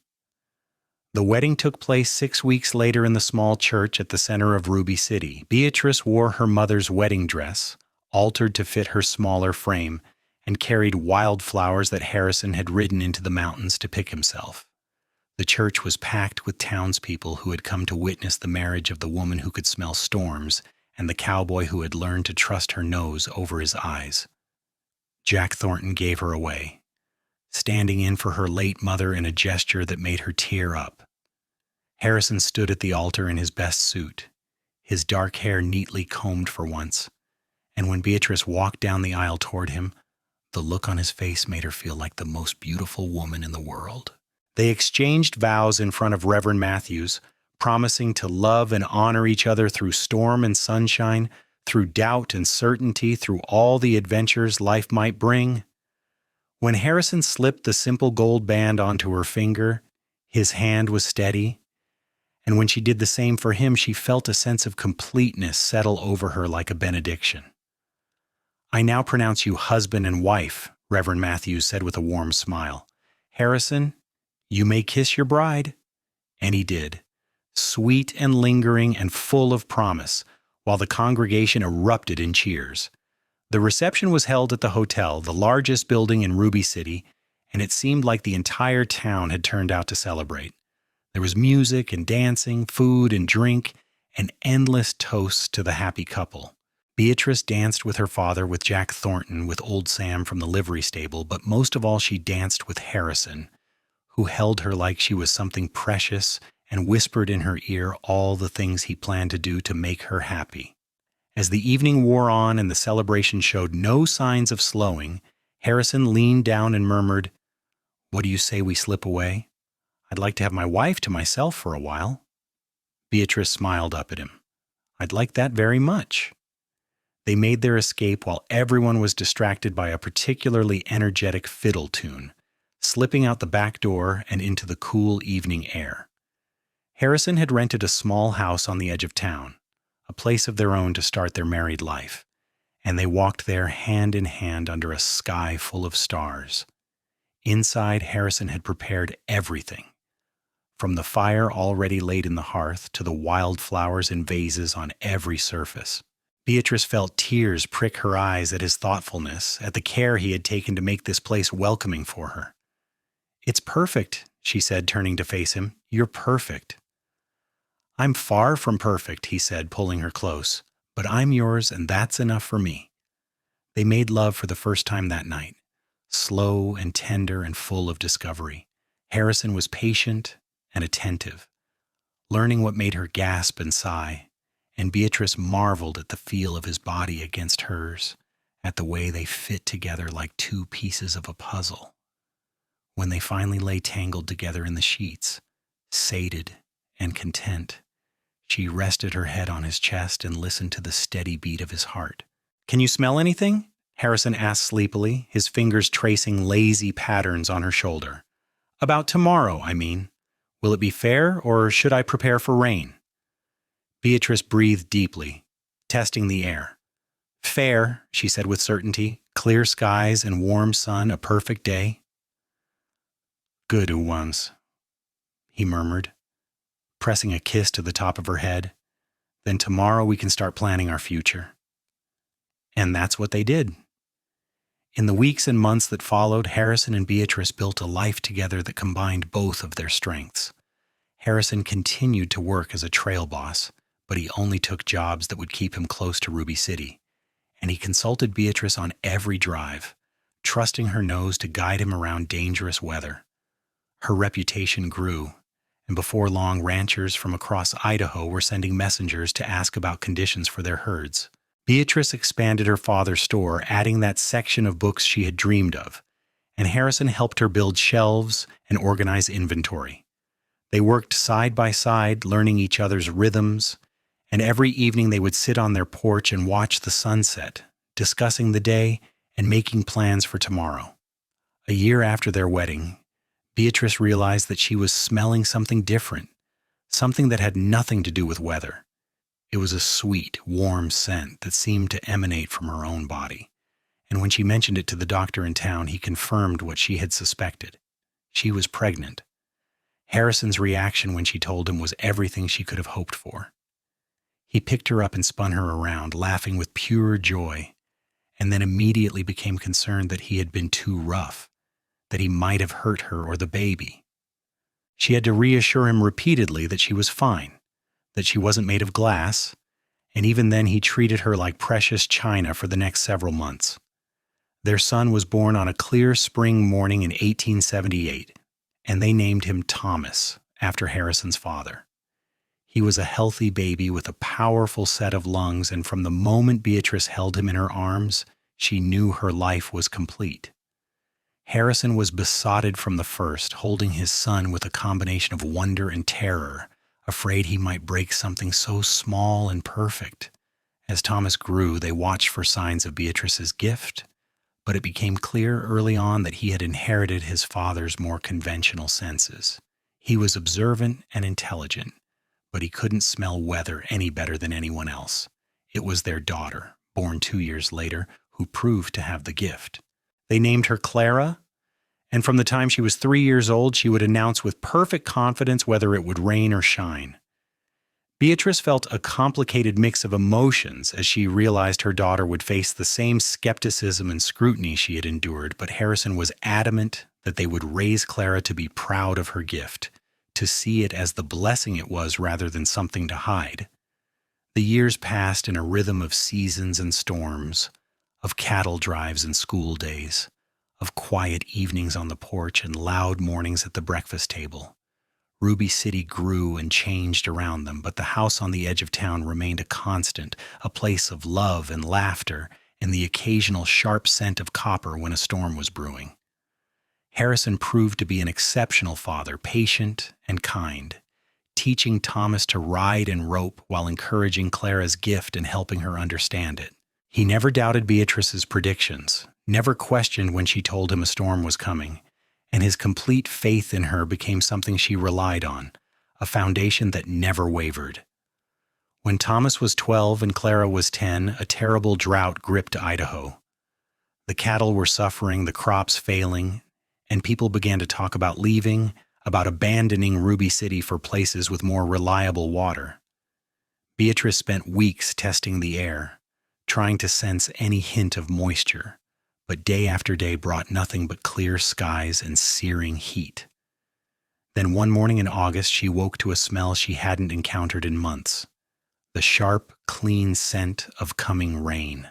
The wedding took place 6 weeks later in the small church at the center of Ruby City. Beatrice wore her mother's wedding dress, altered to fit her smaller frame, and carried wildflowers that Harrison had ridden into the mountains to pick himself. The church was packed with townspeople who had come to witness the marriage of the woman who could smell storms and the cowboy who had learned to trust her nose over his eyes. Jack Thornton gave her away, standing in for her late mother in a gesture that made her tear up. Harrison stood at the altar in his best suit, his dark hair neatly combed for once, and when Beatrice walked down the aisle toward him, the look on his face made her feel like the most beautiful woman in the world. They exchanged vows in front of Reverend Matthews, promising to love and honor each other through storm and sunshine, through doubt and certainty, through all the adventures life might bring. When Harrison slipped the simple gold band onto her finger, his hand was steady, and when she did the same for him, she felt a sense of completeness settle over her like a benediction. "I now pronounce you husband and wife," Reverend Matthews said with a warm smile. "Harrison, you may kiss your bride." And he did, sweet and lingering and full of promise, while the congregation erupted in cheers. The reception was held at the hotel, the largest building in Ruby City, and it seemed like the entire town had turned out to celebrate. There was music and dancing, food and drink, and endless toasts to the happy couple. Beatrice danced with her father, with Jack Thornton, with old Sam from the livery stable, but most of all she danced with Harrison, who held her like she was something precious and whispered in her ear all the things he planned to do to make her happy. As the evening wore on and the celebration showed no signs of slowing, Harrison leaned down and murmured, "What do you say we slip away? I'd like to have my wife to myself for a while." Beatrice smiled up at him. "I'd like that very much." They made their escape while everyone was distracted by a particularly energetic fiddle tune, slipping out the back door and into the cool evening air. Harrison had rented a small house on the edge of town, a place of their own to start their married life, and they walked there hand in hand under a sky full of stars. Inside, Harrison had prepared everything, from the fire already laid in the hearth to the wildflowers in vases on every surface. Beatrice felt tears prick her eyes at his thoughtfulness, at the care he had taken to make this place welcoming for her. "It's perfect," she said, turning to face him. "You're perfect." "I'm far from perfect," he said, pulling her close, "but I'm yours, and that's enough for me." They made love for the first time that night, slow and tender and full of discovery. Harrison was patient and attentive, learning what made her gasp and sigh, and Beatrice marveled at the feel of his body against hers, at the way they fit together like two pieces of a puzzle. When they finally lay tangled together in the sheets, sated and content, she rested her head on his chest and listened to the steady beat of his heart. "Can you smell anything?" Harrison asked sleepily, his fingers tracing lazy patterns on her shoulder. "About tomorrow, I mean. Will it be fair, or should I prepare for rain?" Beatrice breathed deeply, testing the air. "Fair," she said with certainty. "Clear skies and warm sun, a perfect day." "Good, Uwans," he murmured, pressing a kiss to the top of her head. "Then tomorrow we can start planning our future." And that's what they did. In the weeks and months that followed, Harrison and Beatrice built a life together that combined both of their strengths. Harrison continued to work as a trail boss, but he only took jobs that would keep him close to Ruby City, and he consulted Beatrice on every drive, trusting her nose to guide him around dangerous weather. Her reputation grew, and before long ranchers from across Idaho were sending messengers to ask about conditions for their herds. Beatrice expanded her father's store, adding that section of books she had dreamed of, and Harrison helped her build shelves and organize inventory. They worked side by side, learning each other's rhythms, and every evening they would sit on their porch and watch the sunset, discussing the day and making plans for tomorrow. A year after their wedding, Beatrice realized that she was smelling something different, something that had nothing to do with weather. It was a sweet, warm scent that seemed to emanate from her own body, and when she mentioned it to the doctor in town, he confirmed what she had suspected. She was pregnant. Harrison's reaction when she told him was everything she could have hoped for. He picked her up and spun her around, laughing with pure joy, and then immediately became concerned that he had been too rough, that he might have hurt her or the baby. She had to reassure him repeatedly that she was fine, that she wasn't made of glass, and even then he treated her like precious china for the next several months. Their son was born on a clear spring morning in 1878, and they named him Thomas, after Harrison's father. He was a healthy baby with a powerful set of lungs, and from the moment Beatrice held him in her arms, she knew her life was complete. Harrison was besotted from the first, holding his son with a combination of wonder and terror, afraid he might break something so small and perfect, As Thomas grew, they watched for signs of Beatrice's gift, but it became clear early on that he had inherited his father's more conventional senses. He was observant and intelligent, but he couldn't smell weather any better than anyone else. It was their daughter, born 2 years later, who proved to have the gift. They named her Clara, and from the time she was 3 years old, she would announce with perfect confidence whether it would rain or shine. Beatrice felt a complicated mix of emotions as she realized her daughter would face the same skepticism and scrutiny she had endured, but Harrison was adamant that they would raise Clara to be proud of her gift, to see it as the blessing it was rather than something to hide. The years passed in a rhythm of seasons and storms, of cattle drives and school days, of quiet evenings on the porch and loud mornings at the breakfast table. Ruby City grew and changed around them, but the house on the edge of town remained a constant, a place of love and laughter and the occasional sharp scent of copper when a storm was brewing. Harrison proved to be an exceptional father, patient and kind, teaching Thomas to ride and rope while encouraging Clara's gift and helping her understand it. He never doubted Beatrice's predictions, never questioned when she told him a storm was coming, and his complete faith in her became something she relied on, a foundation that never wavered. When Thomas was 12 and Clara was 10, a terrible drought gripped Idaho. The cattle were suffering, the crops failing, and people began to talk about leaving, about abandoning Ruby City for places with more reliable water. Beatrice spent weeks testing the air, trying to sense any hint of moisture, but day after day brought nothing but clear skies and searing heat. Then one morning in August, she woke to a smell she hadn't encountered in months, the sharp, clean scent of coming rain.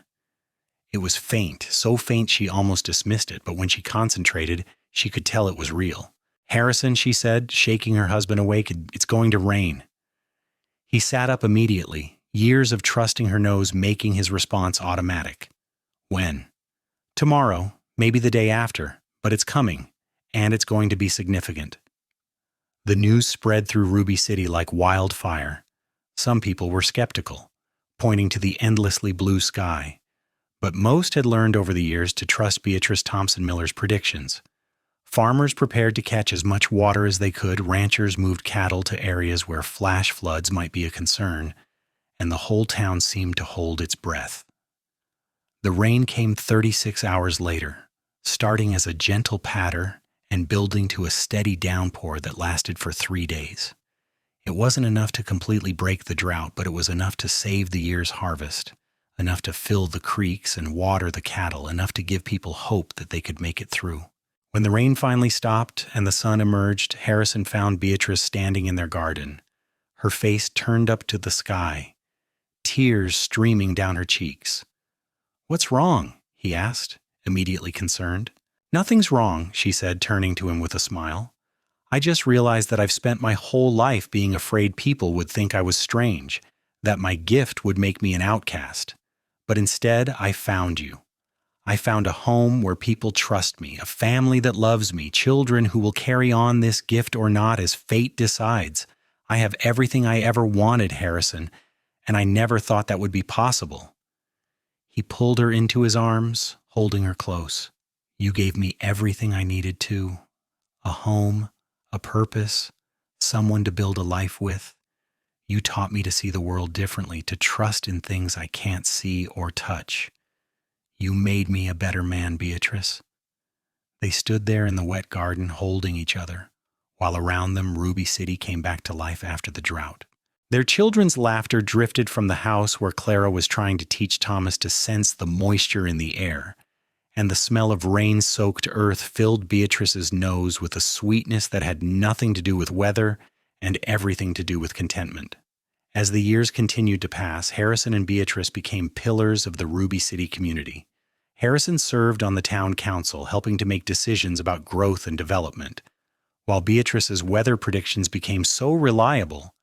It was faint, so faint she almost dismissed it, but when she concentrated, she could tell it was real. "Harrison," she said, shaking her husband awake, "it's going to rain." He sat up immediately, years of trusting her nose making his response automatic. "When?" "Tomorrow, maybe the day after, but it's coming, and it's going to be significant." The news spread through Ruby City like wildfire. Some people were skeptical, pointing to the endlessly blue sky, but most had learned over the years to trust Beatrice Thompson Miller's predictions. Farmers prepared to catch as much water as they could, ranchers moved cattle to areas where flash floods might be a concern, and the whole town seemed to hold its breath. The rain came 36 hours later, starting as a gentle patter and building to a steady downpour that lasted for 3 days. It wasn't enough to completely break the drought, but it was enough to save the year's harvest, enough to fill the creeks and water the cattle, enough to give people hope that they could make it through. When the rain finally stopped and the sun emerged, Harrison found Beatrice standing in their garden, her face turned up to the sky, tears streaming down her cheeks. "What's wrong?" he asked, immediately concerned. "Nothing's wrong," she said, turning to him with a smile. "I just realized that I've spent my whole life being afraid people would think I was strange, that my gift would make me an outcast. But instead, I found you. I found a home where people trust me, a family that loves me, children who will carry on this gift or not as fate decides. I have everything I ever wanted, Harrison, and I never thought that would be possible." He pulled her into his arms, holding her close. "You gave me everything I needed too. A home, a purpose, someone to build a life with. You taught me to see the world differently, to trust in things I can't see or touch. You made me a better man, Beatrice." They stood there in the wet garden holding each other, while around them Ruby City came back to life after the drought. Their children's laughter drifted from the house where Clara was trying to teach Thomas to sense the moisture in the air, and the smell of rain-soaked earth filled Beatrice's nose with a sweetness that had nothing to do with weather and everything to do with contentment. As the years continued to pass, Harrison and Beatrice became pillars of the Ruby City community. Harrison served on the town council, helping to make decisions about growth and development, while Beatrice's weather predictions became so reliable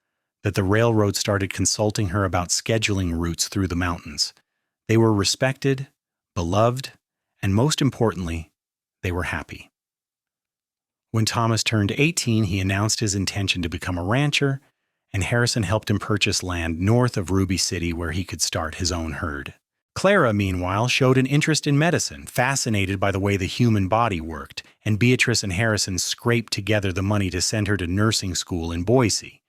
that the railroad started consulting her about scheduling routes through the mountains. They were respected, beloved, and most importantly, they were happy. When Thomas turned 18, he announced his intention to become a rancher, and Harrison helped him purchase land north of Ruby City where he could start his own herd. Clara, meanwhile, showed an interest in medicine, fascinated by the way the human body worked, and Beatrice and Harrison scraped together the money to send her to nursing school in Boise,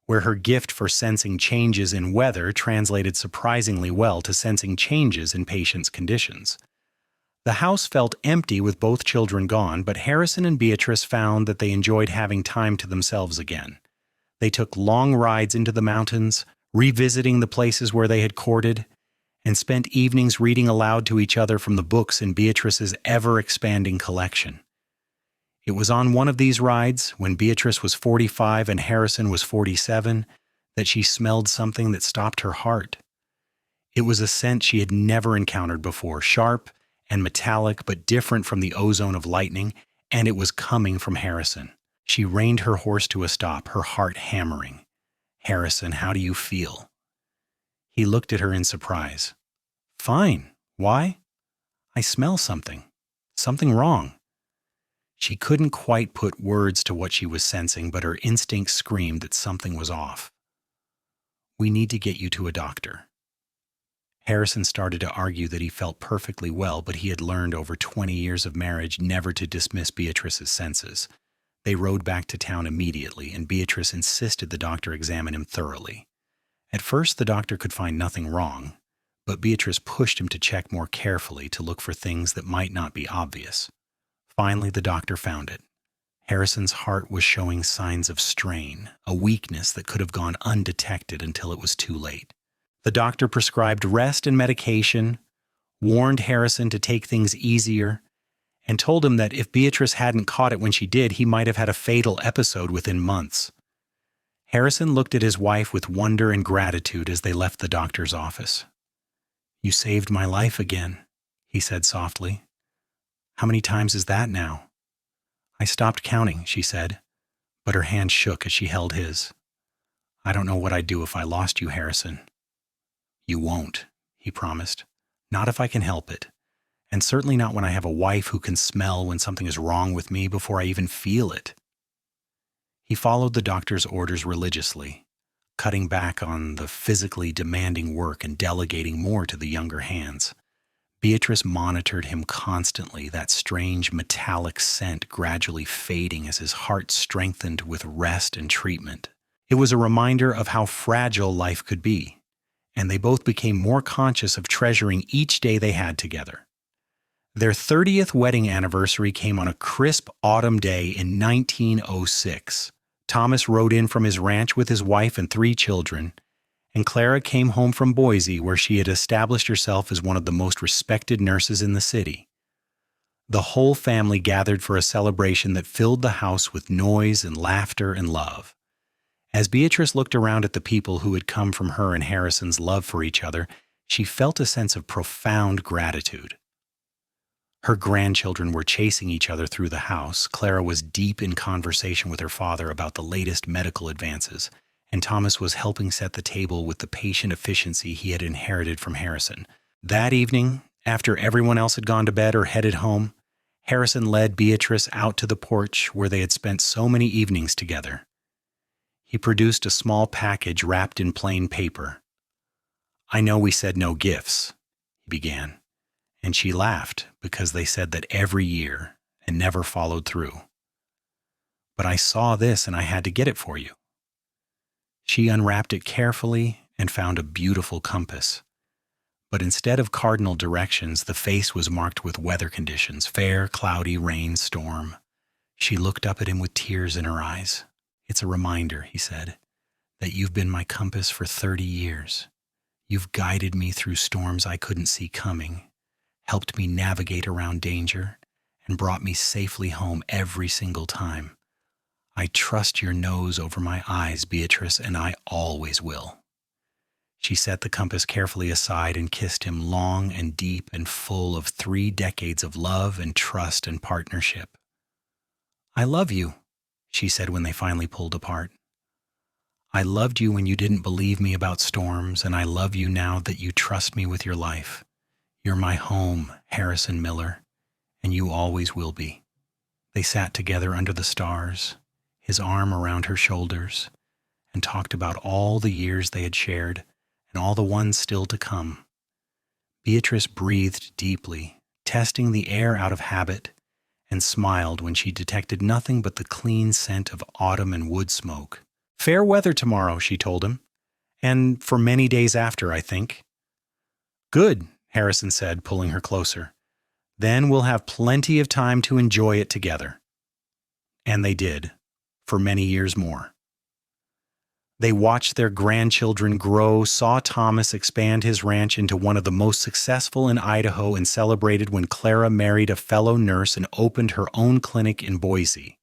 where her gift for sensing changes in weather translated surprisingly well to sensing changes in patients' conditions. The house felt empty with both children gone, but Harrison and Beatrice found that they enjoyed having time to themselves again. They took long rides into the mountains, revisiting the places where they had courted, and spent evenings reading aloud to each other from the books in Beatrice's ever-expanding collection. It was on one of these rides, when Beatrice was 45 and Harrison was 47, that she smelled something that stopped her heart. It was a scent she had never encountered before, sharp and metallic but different from the ozone of lightning, and it was coming from Harrison. She reined her horse to a stop, her heart hammering. "Harrison, how do you feel?" He looked at her in surprise. "Fine. Why?" "I smell something. Something wrong." She couldn't quite put words to what she was sensing, but her instinct screamed that something was off. "We need to get you to a doctor." Harrison started to argue that he felt perfectly well, but he had learned over 20 years of marriage never to dismiss Beatrice's senses. They rode back to town immediately, and Beatrice insisted the doctor examine him thoroughly. At first, the doctor could find nothing wrong, but Beatrice pushed him to check more carefully to look for things that might not be obvious. Finally, the doctor found it. Harrison's heart was showing signs of strain, a weakness that could have gone undetected until it was too late. The doctor prescribed rest and medication, warned Harrison to take things easier, and told him that if Beatrice hadn't caught it when she did, he might have had a fatal episode within months. Harrison looked at his wife with wonder and gratitude as they left the doctor's office. "You saved my life again," he said softly. "How many times is that now?" "I stopped counting," she said, but her hand shook as she held his. "I don't know what I'd do if I lost you, Harrison." "You won't," he promised. "Not if I can help it. And certainly not when I have a wife who can smell when something is wrong with me before I even feel it." He followed the doctor's orders religiously, cutting back on the physically demanding work and delegating more to the younger hands. Beatrice monitored him constantly, that strange metallic scent gradually fading as his heart strengthened with rest and treatment. It was a reminder of how fragile life could be, and they both became more conscious of treasuring each day they had together. Their 30th wedding anniversary came on a crisp autumn day in 1906. Thomas rode in from his ranch with his wife and 3 children, and Clara came home from Boise, where she had established herself as one of the most respected nurses in the city. The whole family gathered for a celebration that filled the house with noise and laughter and love. As Beatrice looked around at the people who had come from her and Harrison's love for each other, she felt a sense of profound gratitude. Her grandchildren were chasing each other through the house. Clara was deep in conversation with her father about the latest medical advances, and Thomas was helping set the table with the patient efficiency he had inherited from Harrison. That evening, after everyone else had gone to bed or headed home, Harrison led Beatrice out to the porch where they had spent so many evenings together. He produced a small package wrapped in plain paper. "I know we said no gifts," he began, and she laughed because they said that every year and never followed through. "But I saw this and I had to get it for you." She unwrapped it carefully and found a beautiful compass. But instead of cardinal directions, the face was marked with weather conditions: fair, cloudy, rain, storm. She looked up at him with tears in her eyes. "It's a reminder," he said, "that you've been my compass for 30 years. You've guided me through storms I couldn't see coming, helped me navigate around danger, and brought me safely home every single time. I trust your nose over my eyes, Beatrice, and I always will." She set the compass carefully aside and kissed him long and deep and full of 3 decades of love and trust and partnership. "I love you," she said when they finally pulled apart. "I loved you when you didn't believe me about storms, and I love you now that you trust me with your life. You're my home, Harrison Miller, and you always will be." They sat together under the stars, his arm around her shoulders, and talked about all the years they had shared and all the ones still to come. Beatrice breathed deeply, testing the air out of habit, and smiled when she detected nothing but the clean scent of autumn and wood smoke. "Fair weather tomorrow," she told him, "and for many days after, I think." "Good," Harrison said, pulling her closer. "Then we'll have plenty of time to enjoy it together." And they did, for many years more. They watched their grandchildren grow, saw Thomas expand his ranch into one of the most successful in Idaho, and celebrated when Clara married a fellow nurse and opened her own clinic in Boise.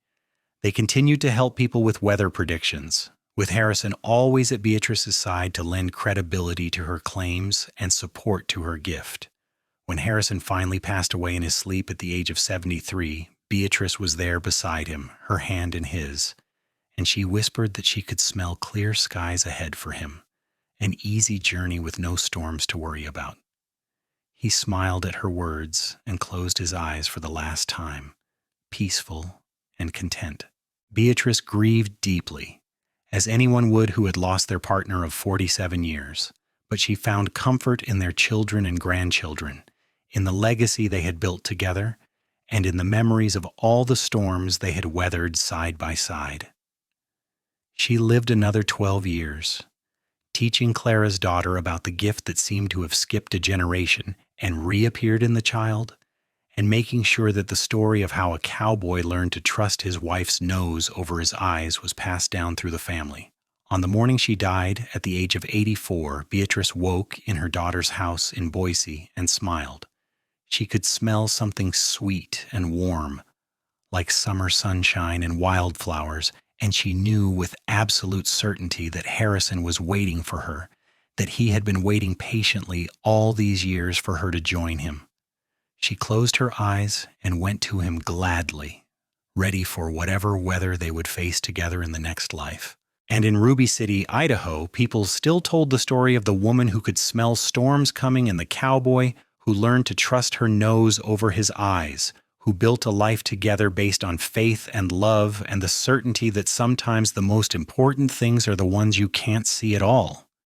They continued to help people with weather predictions, with Harrison always at Beatrice's side to lend credibility to her claims and support to her gift. When Harrison finally passed away in his sleep at the age of 73, Beatrice was there beside him, her hand in his, and she whispered that she could smell clear skies ahead for him, an easy journey with no storms to worry about. He smiled at her words and closed his eyes for the last time, peaceful and content. Beatrice grieved deeply, as anyone would who had lost their partner of 47 years, but she found comfort in their children and grandchildren, in the legacy they had built together, and in the memories of all the storms they had weathered side by side. She lived another 12 years, teaching Clara's daughter about the gift that seemed to have skipped a generation and reappeared in the child, and making sure that the story of how a cowboy learned to trust his wife's nose over his eyes was passed down through the family. On the morning she died, at the age of 84, Beatrice woke in her daughter's house in Boise and smiled. She could smell something sweet and warm, like summer sunshine and wildflowers, and she knew with absolute certainty that Harrison was waiting for her, that he had been waiting patiently all these years for her to join him. She closed her eyes and went to him gladly, ready for whatever weather they would face together in the next life. And in Ruby City, Idaho, people still told the story of the woman who could smell storms coming and the cowboy who learned to trust her nose over his eyes, who built a life together based on faith and love and the certainty that sometimes the most important things are the ones you can't see at all.